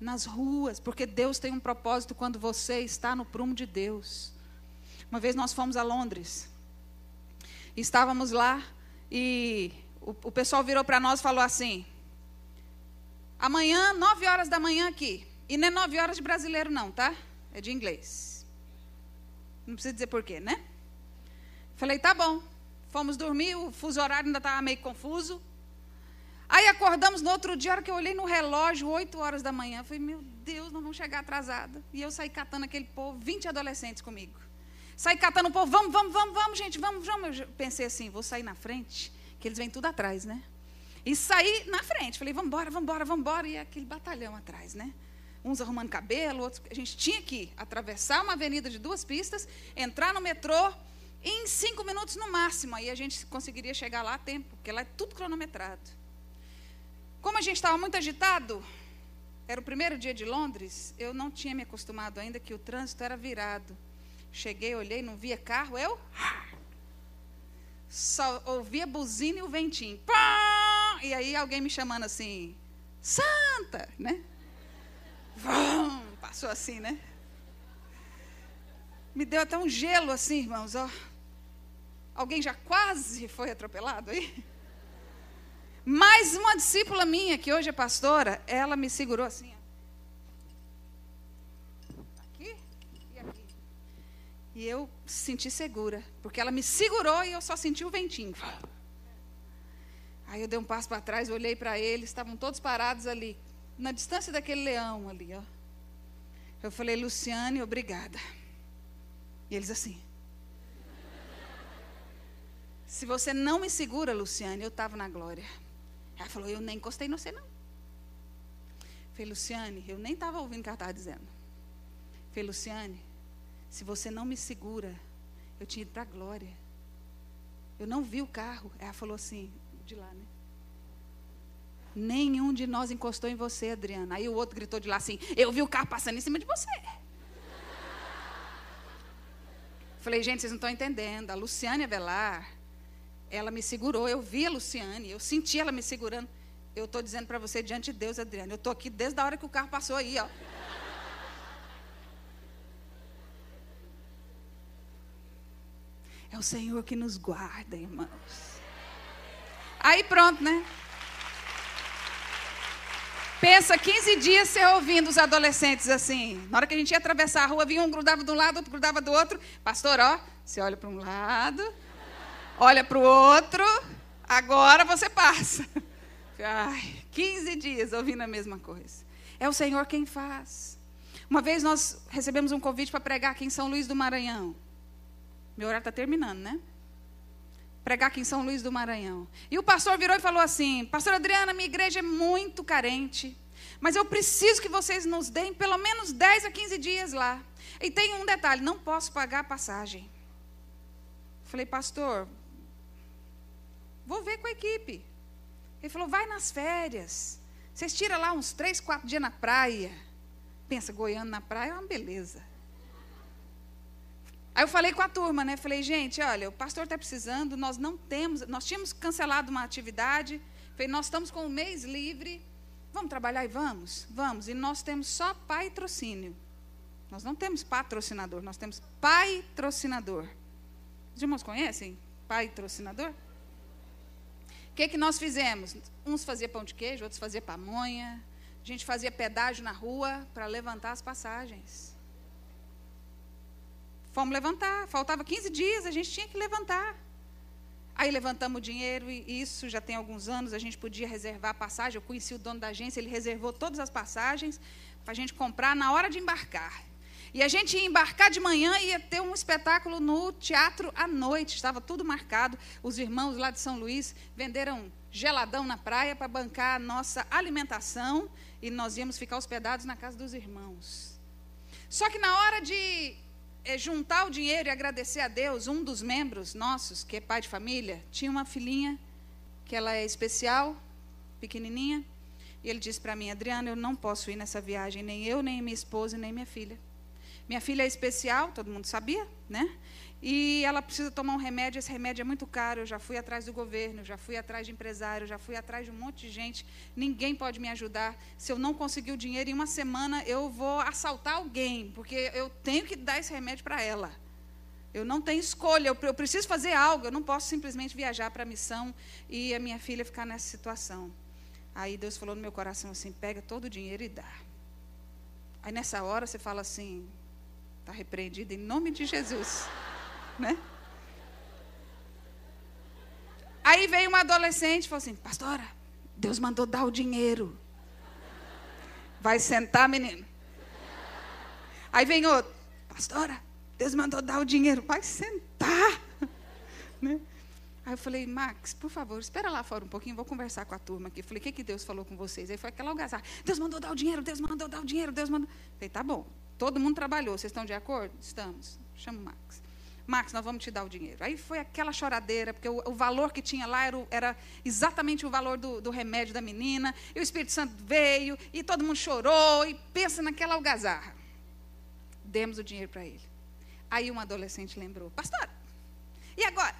Nas ruas, porque Deus tem um propósito quando você está no prumo de Deus. Uma vez nós fomos a Londres. Estávamos lá e o pessoal virou para nós e falou assim, amanhã, 9 horas da manhã aqui. E não é 9 horas de brasileiro não, tá? É de inglês. Não precisa dizer porquê, né? Falei, tá bom. Fomos dormir, o fuso horário ainda estava meio confuso. Aí acordamos no outro dia, a hora que eu olhei no relógio, 8 horas da manhã. Falei, meu Deus, nós vamos chegar atrasada. E eu saí catando aquele povo, 20 adolescentes comigo. Saí catando o povo, vamos, gente, vamos. Eu pensei assim, vou sair na frente, que eles vêm tudo atrás, né? E saí na frente, falei, vamos embora, e aquele batalhão atrás, né? Uns arrumando cabelo, outros... A gente tinha que atravessar uma avenida de 2 pistas, entrar no metrô, e em 5 minutos no máximo, aí a gente conseguiria chegar lá a tempo, porque lá é tudo cronometrado. Como a gente estava muito agitado, era o primeiro dia de Londres, eu não tinha me acostumado ainda que o trânsito era virado. Cheguei, olhei, não via carro, eu só ouvia buzina e o ventinho. Pá! E aí alguém me chamando assim, Santa, né? Passou assim, né? Me deu até um gelo assim, irmãos, ó. Alguém já quase foi atropelado aí? Mas uma discípula minha, que hoje é pastora, ela me segurou assim, ó. Aqui e aqui. E eu senti segura, porque ela me segurou e eu só senti o ventinho. Aí eu dei um passo para trás, olhei para eles, estavam todos parados ali, na distância daquele leão ali, ó. Eu falei, Luciane, obrigada. E eles assim. Se você não me segura, Luciane, eu estava na glória. Ela falou, eu nem encostei no você, não. Eu falei, Luciane, eu nem estava ouvindo o que ela estava dizendo. Eu falei, Luciane, se você não me segura, eu tinha ido para a glória. Eu não vi o carro. Ela falou assim, de lá, né? Nenhum de nós encostou em você, Adriana. Aí o outro gritou de lá assim, eu vi o carro passando em cima de você. Falei, gente, vocês não estão entendendo. A Luciane Avelar, ela me segurou, eu vi a Luciane, eu senti ela me segurando. Eu estou dizendo para você, diante de Deus, Adriana, eu estou aqui desde a hora que o carro passou aí, ó. É o Senhor que nos guarda, irmãos. Aí pronto, né? Pensa, 15 dias você ouvindo os adolescentes assim. Na hora que a gente ia atravessar a rua, vinha um grudava de um lado, outro grudava do outro. Pastor, ó, você olha para um lado, olha para o outro, agora você passa. Ai, 15 dias ouvindo a mesma coisa. É o Senhor quem faz. Uma vez nós recebemos um convite para pregar aqui em São Luís do Maranhão. Meu horário está terminando, né? Pregar aqui em São Luís do Maranhão. E o pastor virou e falou assim, pastor Adriana, minha igreja é muito carente, mas eu preciso que vocês nos deem pelo menos 10 a 15 dias lá. E tem um detalhe, não posso pagar a passagem. Falei, pastor, vou ver com a equipe. Ele falou, vai nas férias. Vocês tiram lá uns 3, 4 dias na praia. Pensa, goiano na praia é uma beleza. Aí eu falei com a turma, né? Falei, gente, olha, o pastor está precisando, nós tínhamos cancelado uma atividade, falei, nós estamos com um mês livre, vamos trabalhar e vamos? Vamos, e nós temos só patrocínio. Nós não temos patrocinador, nós temos patrocinador. Os irmãos conhecem patrocinador? O que nós fizemos? Uns faziam pão de queijo, outros faziam pamonha, a gente fazia pedágio na rua para levantar as passagens. Fomos levantar, faltava 15 dias, a gente tinha que levantar. Aí levantamos o dinheiro, e isso já tem alguns anos, a gente podia reservar a passagem, eu conheci o dono da agência, ele reservou todas as passagens para a gente comprar na hora de embarcar. E a gente ia embarcar de manhã e ia ter um espetáculo no teatro à noite, estava tudo marcado. Os irmãos lá de São Luís venderam geladão na praia para bancar a nossa alimentação, e nós íamos ficar hospedados na casa dos irmãos. Só que na hora de juntar o dinheiro e agradecer a Deus, um dos membros nossos, que é pai de família, tinha uma filhinha, que ela é especial, pequenininha, e ele disse para mim, Adriana, eu não posso ir nessa viagem, nem eu, nem minha esposa, nem minha filha. Minha filha é especial, todo mundo sabia, né? E ela precisa tomar um remédio, esse remédio é muito caro, eu já fui atrás do governo, já fui atrás de empresário, já fui atrás de um monte de gente, ninguém pode me ajudar. Se eu não conseguir o dinheiro, em uma semana eu vou assaltar alguém, porque eu tenho que dar esse remédio para ela. Eu não tenho escolha, eu preciso fazer algo, eu não posso simplesmente viajar para a missão e a minha filha ficar nessa situação. Aí Deus falou no meu coração assim, pega todo o dinheiro e dá. Aí nessa hora você fala assim, está repreendido em nome de Jesus. Né? Aí veio uma adolescente e falou assim, pastora, Deus mandou dar o dinheiro. Vai sentar, menino. Aí vem outro, pastora, Deus mandou dar o dinheiro. Vai sentar. Né? Aí eu falei, Max, por favor, espera lá fora um pouquinho, vou conversar com a turma aqui. Eu falei, o que Deus falou com vocês? Aí foi aquela algazarra. Deus mandou dar o dinheiro, Deus mandou dar o dinheiro, Deus mandou. Eu falei, tá bom, todo mundo trabalhou, vocês estão de acordo? Estamos. Chama o Max. Max, nós vamos te dar o dinheiro. Aí foi aquela choradeira, porque o valor que tinha lá era exatamente o valor do remédio da menina. E o Espírito Santo veio, e todo mundo chorou, e pensa naquela algazarra. Demos o dinheiro para ele. Aí um adolescente lembrou, pastor, e agora?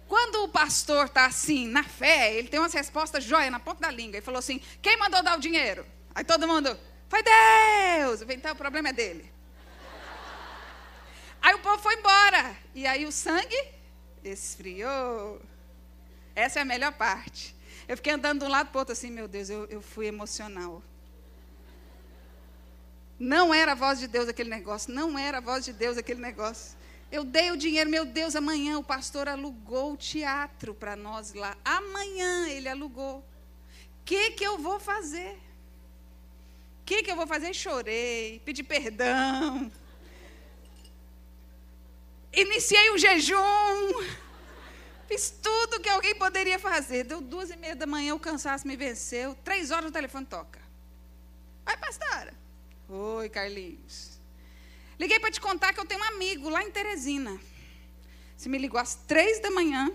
Quando o pastor está assim, na fé, ele tem umas respostas jóia na ponta da língua. Ele falou assim, quem mandou dar o dinheiro? Aí todo mundo, foi Deus. Eu falei, então o problema é dele. Aí o povo foi embora. E aí o sangue esfriou. Essa é a melhor parte. Eu fiquei andando de um lado para o outro assim, meu Deus, eu fui emocional. Não era a voz de Deus aquele negócio. Não era a voz de Deus aquele negócio. Eu dei o dinheiro, meu Deus, amanhã o pastor alugou o teatro para nós lá. Amanhã ele alugou. O que eu vou fazer? O que eu vou fazer? Chorei, pedi perdão. Iniciei o jejum. Fiz tudo que alguém poderia fazer. Deu 2:30 da manhã, o cansaço me venceu. 3 horas o telefone toca. Oi, pastora. Oi, Carlinhos. Liguei para te contar que eu tenho um amigo lá em Teresina. Você me ligou às 3 da manhã.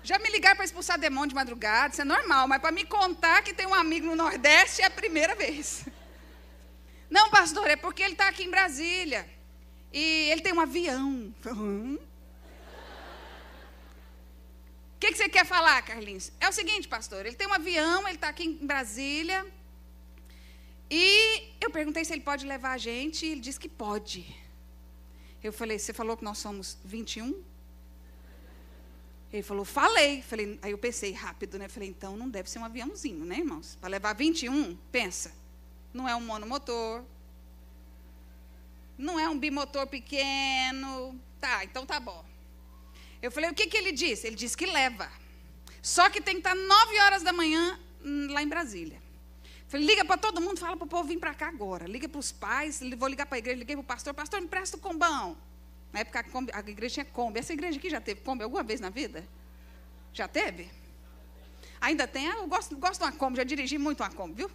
Já me ligaram para expulsar demônio de madrugada, isso é normal, mas para me contar que tem um amigo no Nordeste é a primeira vez. Não, pastor, é porque ele está aqui em Brasília. E ele tem um avião. O que você quer falar, Carlinhos? É o seguinte, pastor, ele tem um avião, ele está aqui em Brasília. E eu perguntei se ele pode levar a gente, e ele disse que pode. Eu falei, você falou que nós somos 21? Ele falou, falei. Aí eu pensei rápido, né? Falei, então não deve ser um aviãozinho, né, irmãos? Para levar 21, pensa. Não é um monomotor. Não é um bimotor pequeno. Tá, então tá bom. Eu falei, o que ele disse? Ele disse que leva. Só que tem que estar 9 horas da manhã lá em Brasília. Falei, liga para todo mundo, fala para o povo vir para cá agora. Liga para os pais, vou ligar para a igreja, liguei para o pastor. Pastor, me presta o combão. Na época a igreja tinha Kombi. Essa igreja aqui já teve Kombi alguma vez na vida? Já teve? Ainda tem? Eu gosto de uma Kombi, já dirigi muito uma Kombi, viu?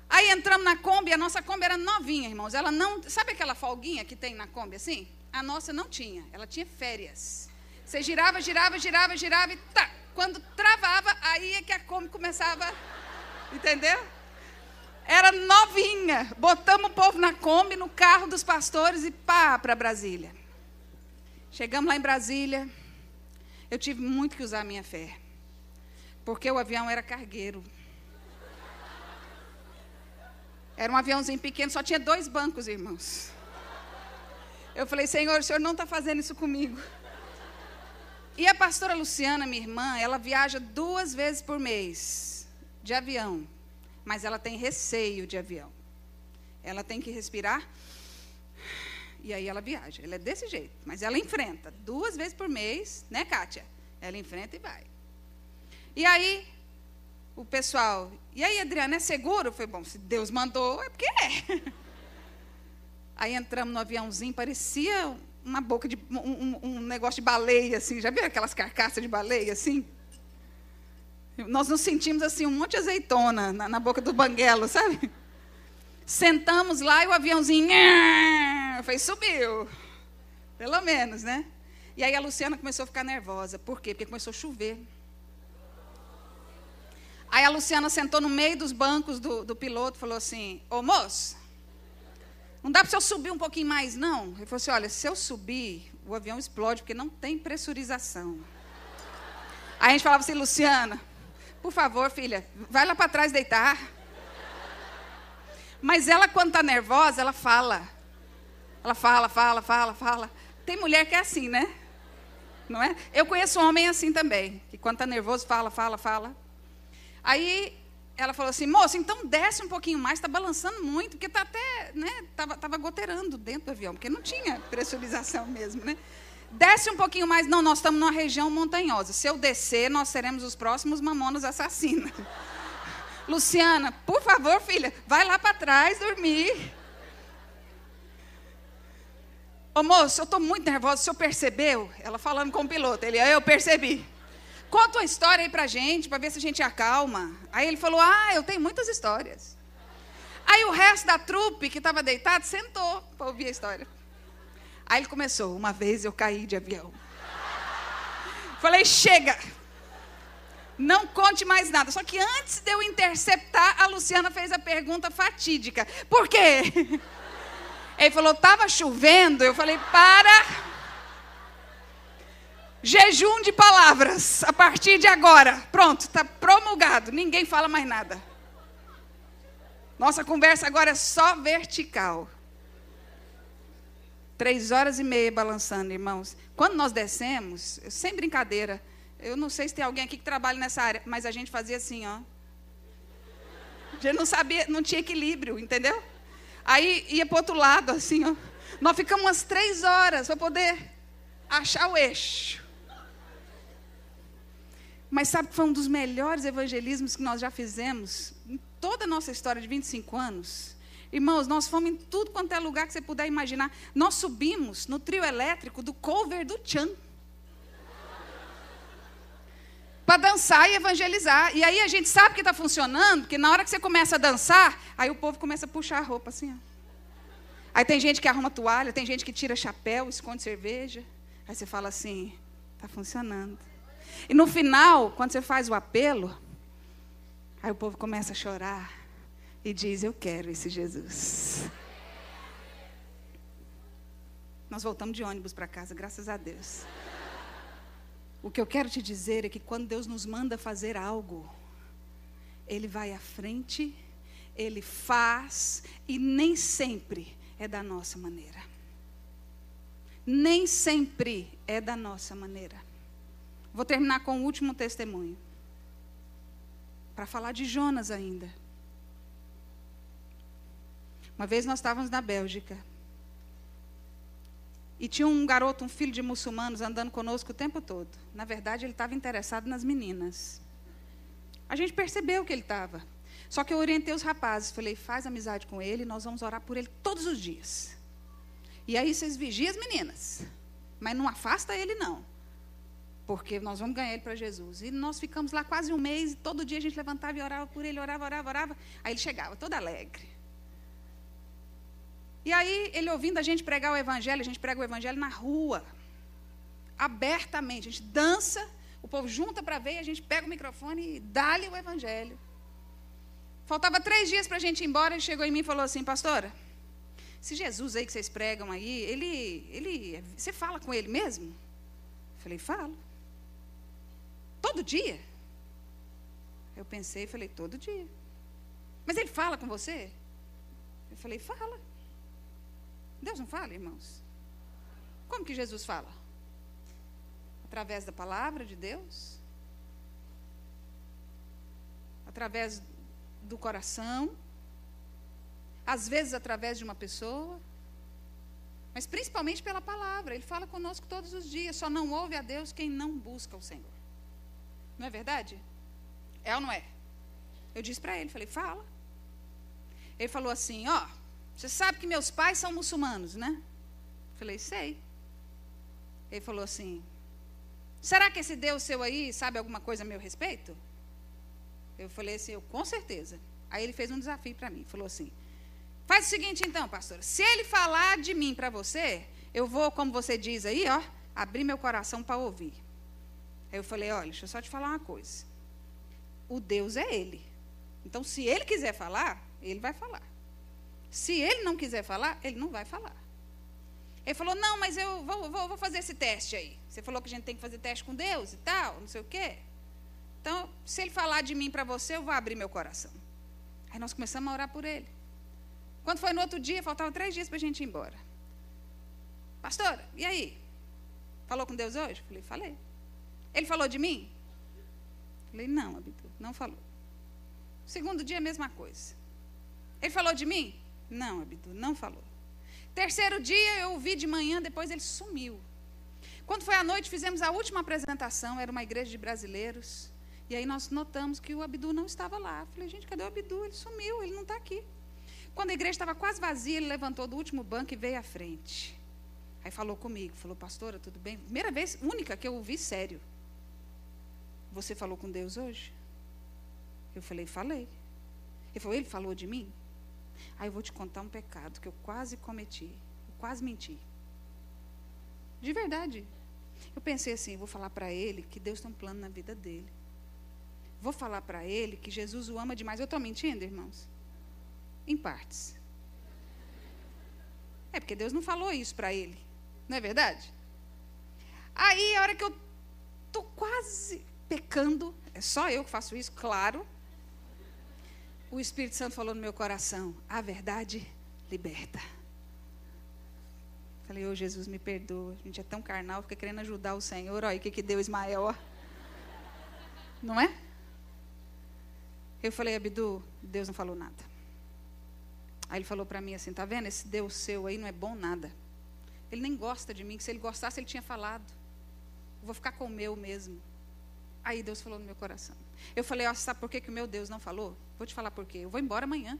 Aí entramos na Kombi, a nossa Kombi era novinha, irmãos. Ela não, sabe aquela folguinha que tem na Kombi assim? A nossa não tinha, ela tinha férias. Você girava e tá. Quando travava, aí é que a Kombi começava... Entendeu? Era novinha. Botamos o povo na Kombi, no carro dos pastores e pá, para Brasília. Chegamos lá em Brasília. Eu tive muito que usar a minha fé. Porque o avião era cargueiro. Era um aviãozinho pequeno, só tinha 2 bancos, irmãos. Eu falei, Senhor, o Senhor não está fazendo isso comigo. E a pastora Luciana, minha irmã, ela viaja 2 vezes por mês. De avião, mas ela tem receio de avião. Ela tem que respirar e aí ela viaja. Ela é desse jeito, mas ela enfrenta 2 vezes por mês, né, Kátia? Ela enfrenta e vai. E aí, o pessoal, e aí, Adriana, é seguro? Eu falei, bom, se Deus mandou, é porque é. Aí entramos no aviãozinho, parecia uma boca de, um negócio de baleia, assim, já viu aquelas carcaças de baleia, assim? Nós nos sentimos assim, um monte de azeitona na boca do banguelo, sabe? Sentamos lá e o aviãozinho, subiu. Pelo menos, né? E aí a Luciana começou a ficar nervosa. Por quê? Porque começou a chover. Aí a Luciana sentou no meio dos bancos do piloto e falou assim, ô moço, não dá para o senhor subir um pouquinho mais, não? Ele falou assim, olha, se eu subir, o avião explode, porque não tem pressurização. Aí a gente falava assim, Luciana, por favor, filha, vai lá para trás deitar. Mas ela, quando está nervosa, ela fala. Ela fala. Tem mulher que é assim, né? Não é? Eu conheço um homem assim também, que quando está nervoso, fala. Aí ela falou assim, moça, então desce um pouquinho mais, está balançando muito, porque está até, né? Estava goteirando dentro do avião, porque não tinha pressurização mesmo, né? Desce um pouquinho mais. Não, nós estamos numa região montanhosa. Se eu descer, nós seremos os próximos mamonas assassinos. Luciana, por favor, filha, vai lá para trás dormir. Ô moço, eu estou muito nervosa, o senhor percebeu? Ela falando com o piloto, eu percebi. Conta uma história aí pra gente, para ver se a gente acalma. Aí ele falou, eu tenho muitas histórias. Aí o resto da trupe, que estava deitado, sentou para ouvir a história. Aí ele começou, uma vez eu caí de avião. Falei, chega, não conte mais nada. Só que antes de eu interceptar, a Luciana fez a pergunta fatídica. Por quê? Ele falou, estava chovendo. Eu falei, para... Jejum de palavras, a partir de agora. Pronto, está promulgado, ninguém fala mais nada. Nossa conversa agora é só vertical. 3h30 balançando, irmãos. Quando nós descemos, sem brincadeira, eu não sei se tem alguém aqui que trabalha nessa área, mas a gente fazia assim, ó. A gente não sabia, não tinha equilíbrio, entendeu? Aí ia para o outro lado, assim, ó. Nós ficamos umas 3 horas para poder achar o eixo. Mas sabe que foi um dos melhores evangelismos que nós já fizemos em toda a nossa história de 25 anos? Irmãos, nós fomos em tudo quanto é lugar que você puder imaginar. Nós subimos no trio elétrico do cover do Tchan. Para dançar e evangelizar. E aí a gente sabe que está funcionando, porque na hora que você começa a dançar, aí o povo começa a puxar a roupa assim, ó. Aí tem gente que arruma toalha, tem gente que tira chapéu, esconde cerveja. Aí você fala assim, está funcionando. E no final, quando você faz o apelo, aí o povo começa a chorar e diz, eu quero esse Jesus. Nós voltamos de ônibus para casa, graças a Deus. O que eu quero te dizer é que quando Deus nos manda fazer algo, Ele vai à frente, Ele faz, e nem sempre é da nossa maneira. Nem sempre é da nossa maneira. Vou terminar com o último testemunho. Para falar de Jonas ainda. Uma vez nós estávamos na Bélgica. E tinha um garoto, um filho de muçulmanos, andando conosco o tempo todo. Na verdade, ele estava interessado nas meninas. A gente percebeu que ele estava. Só que eu orientei os rapazes. Falei, faz amizade com ele, nós vamos orar por ele todos os dias. E aí vocês vigiam as meninas. Mas não afasta ele, não. Porque nós vamos ganhar ele para Jesus. E nós ficamos lá quase um mês, e todo dia a gente levantava e orava por ele, orava. Aí ele chegava, todo alegre. E aí, ele ouvindo a gente pregar o evangelho, a gente prega o evangelho na rua, abertamente. A gente dança, o povo junta para ver, a gente pega o microfone e dá-lhe o evangelho. Faltava 3 dias para a gente ir embora, ele chegou em mim e falou assim, pastora, esse Jesus aí que vocês pregam aí, você fala com ele mesmo? Eu falei, falo. Todo dia? Eu pensei e falei, todo dia. Mas ele fala com você? Eu falei, fala. Deus não fala, irmãos? Como que Jesus fala? Através da palavra de Deus? Através do coração? Às vezes através de uma pessoa? Mas principalmente pela palavra. Ele fala conosco todos os dias. Só não ouve a Deus quem não busca o Senhor. Não é verdade? É ou não é? Eu disse para ele, falei, fala. Ele falou assim, você sabe que meus pais são muçulmanos, né? Falei, sei. Ele falou assim, será que esse Deus seu aí sabe alguma coisa a meu respeito? Eu falei assim, com certeza. Aí ele fez um desafio para mim, falou assim, faz o seguinte então, pastora, se ele falar de mim para você, eu vou, como você diz aí, abrir meu coração para ouvir. Aí eu falei, olha, deixa eu só te falar uma coisa. O Deus é Ele. Então, se Ele quiser falar, Ele vai falar. Se Ele não quiser falar, Ele não vai falar. Ele falou, não, mas eu vou fazer esse teste aí. Você falou que a gente tem que fazer teste com Deus e tal, não sei o quê. Então, se Ele falar de mim para você, eu vou abrir meu coração. Aí nós começamos a orar por Ele. Quando foi no outro dia, faltavam 3 dias para a gente ir embora. Pastora, e aí? Falou com Deus hoje? Falei, falei. Ele falou de mim? Falei, não, Abdu, não falou. Segundo dia, a mesma coisa. Ele falou de mim? Não, Abdu, não falou. Terceiro dia, eu o vi de manhã, depois ele sumiu. Quando foi à noite, fizemos a última apresentação, era uma igreja de brasileiros. E aí nós notamos que o Abdu não estava lá. Eu falei, gente, cadê o Abdu? Ele sumiu, ele não está aqui. Quando a igreja estava quase vazia, ele levantou do último banco e veio à frente. Aí falou comigo, falou, pastora, tudo bem? Primeira vez, única que eu ouvi sério. Você falou com Deus hoje? Eu falei, falei. Ele falou, ele falou de mim? Aí eu vou te contar um pecado que eu quase cometi. Eu quase menti. De verdade. Eu pensei assim, vou falar para ele que Deus tem um plano na vida dele. Vou falar para ele que Jesus o ama demais. Eu estou mentindo, irmãos? Em partes. É porque Deus não falou isso para ele. Não é verdade? Aí, a hora que eu estou quase pecando, é só eu que faço isso, claro. O Espírito Santo falou no meu coração, a verdade liberta. Falei, ô Jesus, me perdoa. A gente é tão carnal, fica querendo ajudar o Senhor. Olha o que deu Ismael, ó. Não é? Eu falei, Abdu, Deus não falou nada. Aí ele falou para mim assim, tá vendo? Esse Deus seu aí não é bom nada. Ele nem gosta de mim, que se ele gostasse ele tinha falado. Eu vou ficar com o meu mesmo. Aí Deus falou no meu coração. Eu falei, ó, sabe por que o meu Deus não falou? Vou te falar por quê. Eu vou embora amanhã.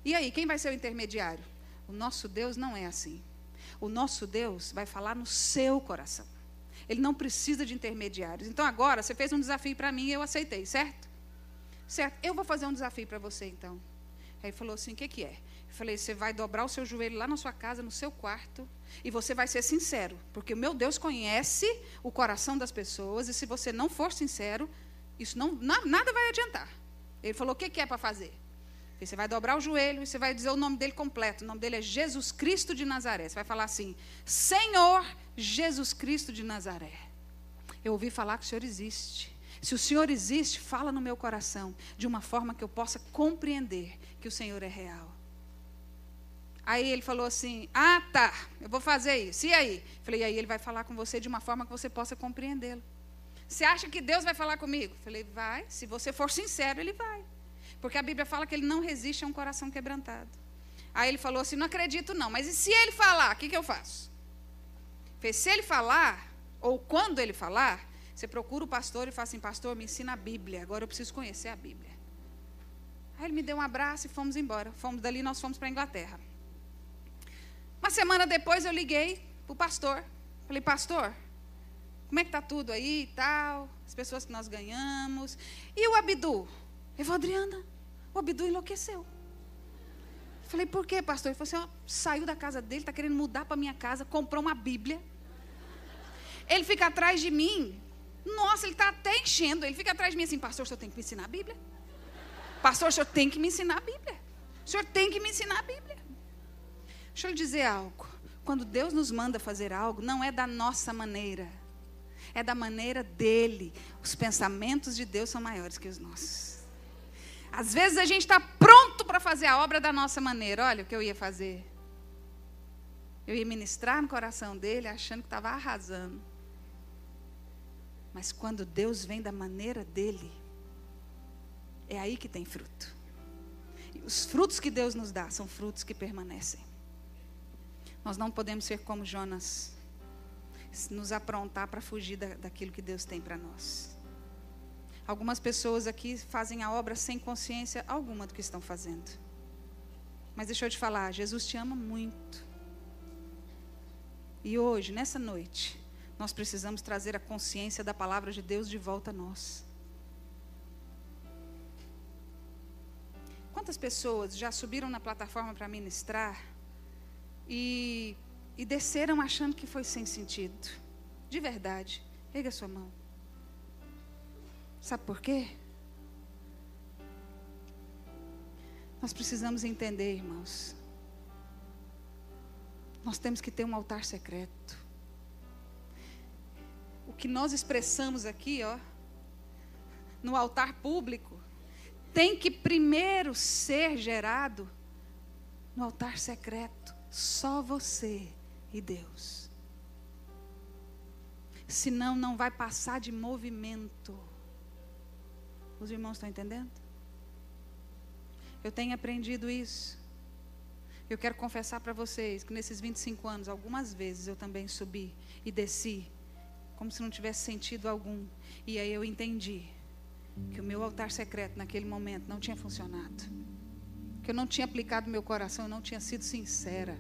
E aí, quem vai ser o intermediário? O nosso Deus não é assim. O nosso Deus vai falar no seu coração. Ele não precisa de intermediários. Então agora, você fez um desafio para mim e eu aceitei, certo? Certo, eu vou fazer um desafio para você então. Aí ele falou assim, o que é? Eu falei, você vai dobrar o seu joelho lá na sua casa, no seu quarto, e você vai ser sincero, porque o meu Deus conhece o coração das pessoas, e se você não for sincero, isso nada vai adiantar. Ele falou, o que é para fazer? Você vai dobrar o joelho e você vai dizer o nome dele completo. O nome dele é Jesus Cristo de Nazaré. Você vai falar assim, Senhor Jesus Cristo de Nazaré. Eu ouvi falar que o Senhor existe. Se o Senhor existe, fala no meu coração, de uma forma que eu possa compreender que o Senhor é real. Aí ele falou assim, tá, eu vou fazer isso. E aí? Eu falei, e aí ele vai falar com você de uma forma que você possa compreendê-lo. Você acha que Deus vai falar comigo? Eu falei, vai, se você for sincero, ele vai. Porque a Bíblia fala que ele não resiste a um coração quebrantado. Aí ele falou assim, não acredito não, mas e se ele falar, o que eu faço? Eu falei, se ele falar, ou quando ele falar, você procura o pastor e fala assim, pastor, me ensina a Bíblia, agora eu preciso conhecer a Bíblia. Aí ele me deu um abraço e fomos embora. Dali nós fomos para a Inglaterra. Uma semana depois eu liguei para o pastor. Falei, pastor, como é que está tudo aí e tal? As pessoas que nós ganhamos. E o Abdu? Eu falei, Adriana, o Abdu enlouqueceu. Falei, por quê, pastor? Ele falou assim, saiu da casa dele, está querendo mudar para a minha casa, comprou uma Bíblia. Ele fica atrás de mim. Nossa, ele está até enchendo. Ele fica atrás de mim assim, pastor, o senhor tem que me ensinar a Bíblia? Pastor, o senhor tem que me ensinar a Bíblia. O senhor tem que me ensinar a Bíblia. Deixa eu lhe dizer algo. Quando Deus nos manda fazer algo, não é da nossa maneira. É da maneira dele. Os pensamentos de Deus são maiores que os nossos. Às vezes a gente está pronto para fazer a obra da nossa maneira. Olha o que eu ia fazer. Eu ia ministrar no coração dele, achando que estava arrasando. Mas quando Deus vem da maneira dele, é aí que tem fruto. E os frutos que Deus nos dá são frutos que permanecem. Nós não podemos ser como Jonas, nos aprontar para fugir daquilo que Deus tem para nós. Algumas pessoas aqui fazem a obra sem consciência alguma do que estão fazendo. Mas deixa eu te falar, Jesus te ama muito. E hoje, nessa noite, nós precisamos trazer a consciência da palavra de Deus de volta a nós. Quantas pessoas já subiram na plataforma para ministrar e desceram achando que foi sem sentido? De verdade. Erga a sua mão. Sabe por quê? Nós precisamos entender, irmãos. Nós temos que ter um altar secreto. O que nós expressamos aqui, no altar público, tem que primeiro ser gerado no altar secreto. Só você e Deus. Senão não vai passar de movimento. Os irmãos estão entendendo? Eu tenho aprendido isso. Eu quero confessar para vocês que nesses 25 anos, algumas vezes eu também subi e desci, como se não tivesse sentido algum. E aí eu entendi que o meu altar secreto naquele momento não tinha funcionado, que eu não tinha aplicado meu coração, eu não tinha sido sincera.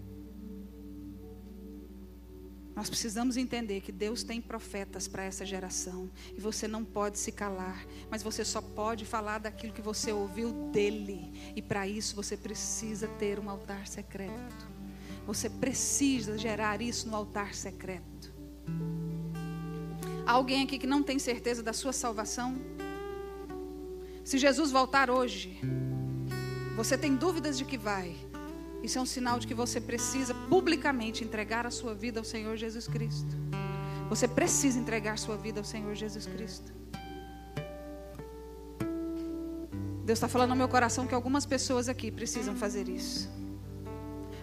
Nós precisamos entender que Deus tem profetas para essa geração. E você não pode se calar. Mas você só pode falar daquilo que você ouviu dele. E para isso você precisa ter um altar secreto. Você precisa gerar isso no altar secreto. Há alguém aqui que não tem certeza da sua salvação? Se Jesus voltar hoje, você tem dúvidas de que vai. Isso é um sinal de que você precisa publicamente entregar a sua vida ao Senhor Jesus Cristo. Você precisa entregar sua vida ao Senhor Jesus Cristo. Deus está falando no meu coração que algumas pessoas aqui precisam fazer isso.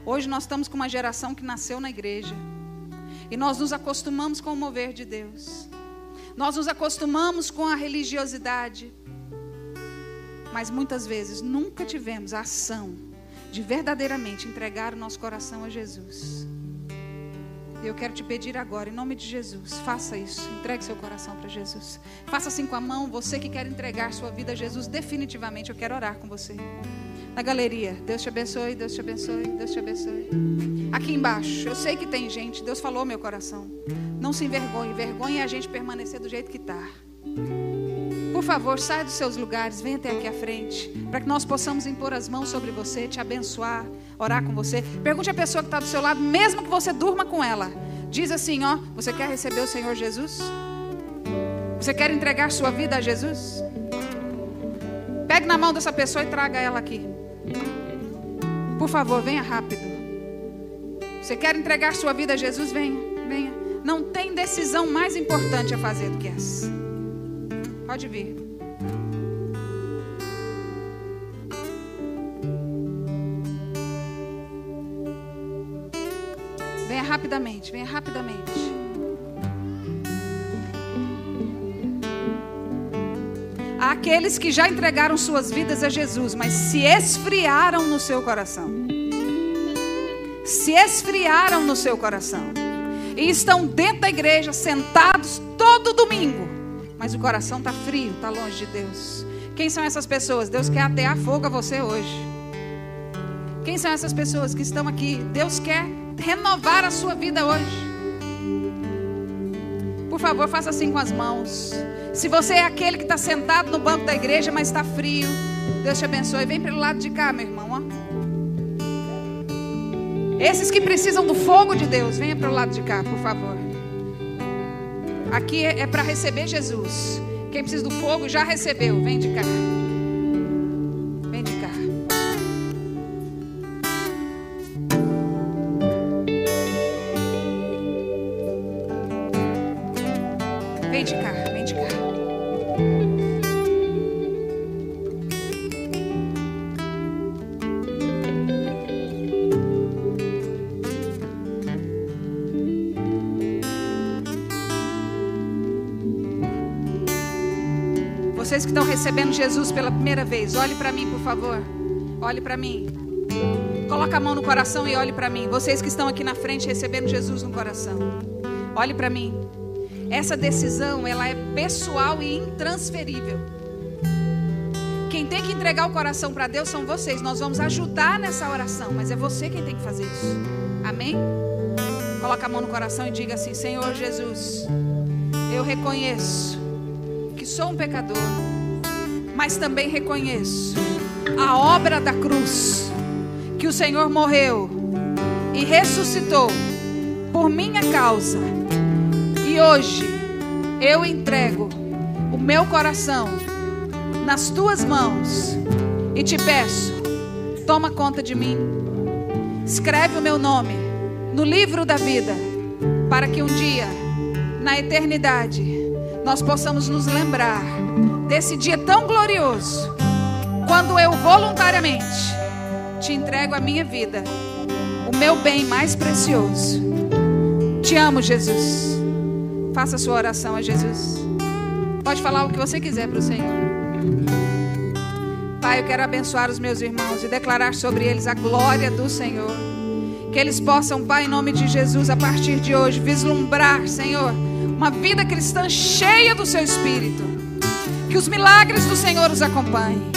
Hoje nós estamos com uma geração que nasceu na igreja. E nós nos acostumamos com o mover de Deus. Nós nos acostumamos com a religiosidade. Mas muitas vezes nunca tivemos a ação de verdadeiramente entregar o nosso coração a Jesus. Eu quero te pedir agora, em nome de Jesus, faça isso, entregue seu coração para Jesus. Faça assim com a mão, você que quer entregar sua vida a Jesus definitivamente. Eu quero orar com você. Na galeria, Deus te abençoe, Deus te abençoe, Deus te abençoe. Aqui embaixo, eu sei que tem gente, Deus falou ao meu coração. Não se envergonhe, vergonha é a gente permanecer do jeito que está. Por favor, saia dos seus lugares, venha até aqui à frente, para que nós possamos impor as mãos sobre você, te abençoar, orar com você. Pergunte à pessoa que está do seu lado, mesmo que você durma com ela. Diz assim, ó, você quer receber o Senhor Jesus? Você quer entregar sua vida a Jesus? Pegue na mão dessa pessoa e traga ela aqui. Por favor, venha rápido. Você quer entregar sua vida a Jesus? Venha, venha. Não tem decisão mais importante a fazer do que essa. Pode vir. Venha rapidamente, venha rapidamente. Há aqueles que já entregaram suas vidas a Jesus, mas se esfriaram no seu coração. Se esfriaram no seu coração. E estão dentro da igreja, sentados todo domingo. Mas o coração está frio, está longe de Deus. Quem são essas pessoas? Deus quer atear fogo a você hoje. Quem são essas pessoas que estão aqui? Deus quer renovar a sua vida hoje. Por favor, faça assim com as mãos. Se você é aquele que está sentado no banco da igreja, mas está frio, Deus te abençoe. Vem pelo lado de cá, meu irmão. Ó. Esses que precisam do fogo de Deus, venha pelo lado de cá, por favor. Aqui é para receber Jesus. Quem precisa do fogo já recebeu. Vem de cá. Vem de cá. Vem de cá. Vem de cá. Vocês que estão recebendo Jesus pela primeira vez, olhe para mim, por favor. Olhe para mim. Coloca a mão no coração e olhe para mim. Vocês que estão aqui na frente recebendo Jesus no coração, olhe para mim. Essa decisão, ela é pessoal e intransferível. Quem tem que entregar o coração para Deus são vocês. Nós vamos ajudar nessa oração, mas é você quem tem que fazer isso. Amém? Coloca a mão no coração e diga assim: Senhor Jesus, eu reconheço que sou um pecador, mas também reconheço a obra da cruz, que o Senhor morreu e ressuscitou por minha causa. E hoje eu entrego o meu coração nas tuas mãos e te peço, toma conta de mim. Escreve o meu nome no livro da vida, para que um dia, na eternidade, nós possamos nos lembrar desse dia tão glorioso, quando eu voluntariamente te entrego a minha vida, o meu bem mais precioso. Te amo, Jesus. Faça a sua oração a Jesus. Pode falar o que você quiser para o Senhor. Pai, eu quero abençoar os meus irmãos e declarar sobre eles a glória do Senhor. Que eles possam, Pai, em nome de Jesus, a partir de hoje, vislumbrar, Senhor, uma vida cristã cheia do seu Espírito. Que os milagres do Senhor os acompanhem.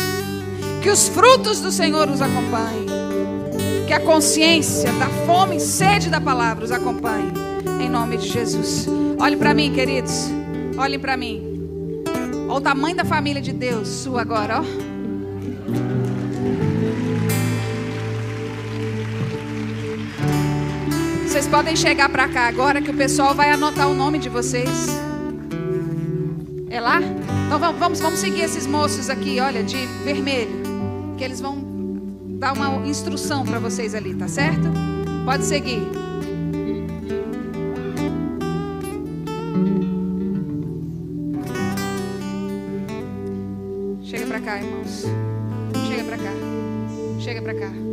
Que os frutos do Senhor os acompanhem. Que a consciência da fome e sede da palavra os acompanhe. Em nome de Jesus. Olhem para mim, queridos. Olhem para mim. Olha o tamanho da família de Deus sua agora, ó. Vocês podem chegar para cá agora que o pessoal vai anotar o nome de vocês. É lá? Então vamos seguir esses moços aqui, olha, de vermelho. Que eles vão dar uma instrução para vocês ali, tá certo? Pode seguir. Chega para cá, irmãos. Chega para cá. Chega para cá.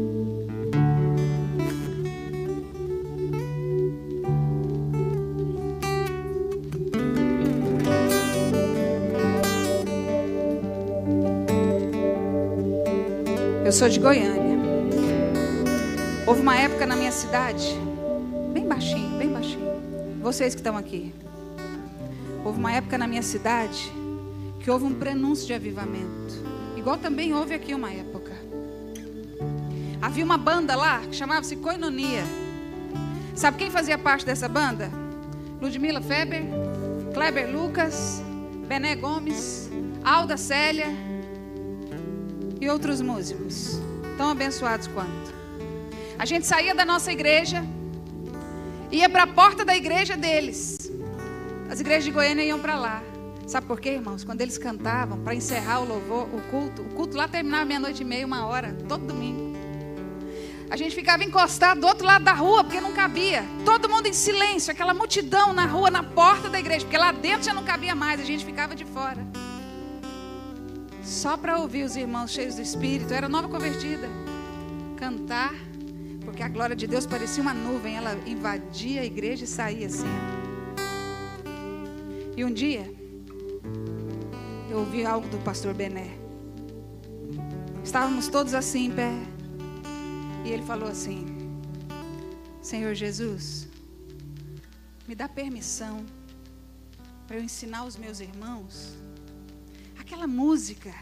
Eu sou de Goiânia. Houve uma época na minha cidade, bem baixinho, bem baixinho. Vocês que estão aqui. Houve uma época na minha cidade que houve um prenúncio de avivamento. Igual também houve aqui uma época. Havia uma banda lá que chamava-se Koinonia. Sabe quem fazia parte dessa banda? Ludmila Feber, Kleber Lucas, Bené Gomes, Alda Célia e outros músicos, tão abençoados quanto. A gente saía da nossa igreja, ia para a porta da igreja deles. As igrejas de Goiânia iam para lá. Sabe por quê, irmãos? Quando eles cantavam, para encerrar o louvor, o culto lá terminava 00:30, 1h, todo domingo. A gente ficava encostado do outro lado da rua, porque não cabia. Todo mundo em silêncio, aquela multidão na rua, na porta da igreja, porque lá dentro já não cabia mais, a gente ficava de fora. Só para ouvir os irmãos cheios do Espírito. Eu era nova convertida. Cantar, porque a glória de Deus parecia uma nuvem. Ela invadia a igreja e saía assim. E um dia, eu ouvi algo do pastor Bené. Estávamos todos assim em pé. E ele falou assim: Senhor Jesus, me dá permissão para eu ensinar os meus irmãos aquela música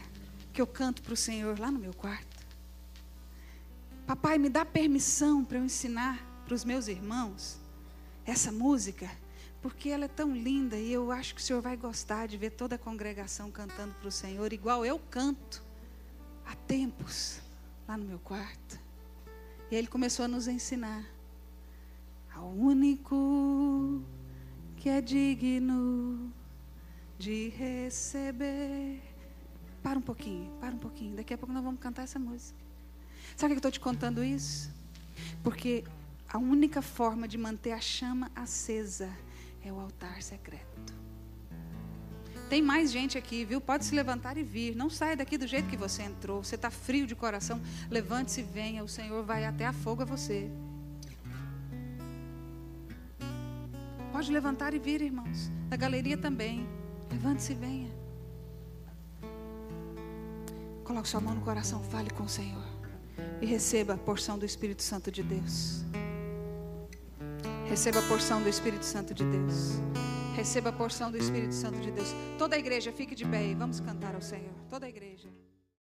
que eu canto para o Senhor lá no meu quarto. Papai, me dá permissão para eu ensinar para os meus irmãos essa música, porque ela é tão linda e eu acho que o Senhor vai gostar de ver toda a congregação cantando para o Senhor, igual eu canto há tempos lá no meu quarto. E ele começou a nos ensinar. Ao único que é digno de receber. Para um pouquinho. Daqui a pouco nós vamos cantar essa música. Sabe por que eu estou te contando isso? Porque a única forma de manter a chama acesa é o altar secreto. Tem mais gente aqui, viu? Pode se levantar e vir. Não saia daqui do jeito que você entrou. Você está frio de coração. Levante-se e venha. O Senhor vai até a fogo a você. Pode levantar e vir, irmãos. Da galeria também. Levante-se e venha. Coloque sua mão no coração. Fale com o Senhor. E receba a porção do Espírito Santo de Deus. Receba a porção do Espírito Santo de Deus. Receba a porção do Espírito Santo de Deus. Toda a igreja, fique de pé e vamos cantar ao Senhor. Toda a igreja.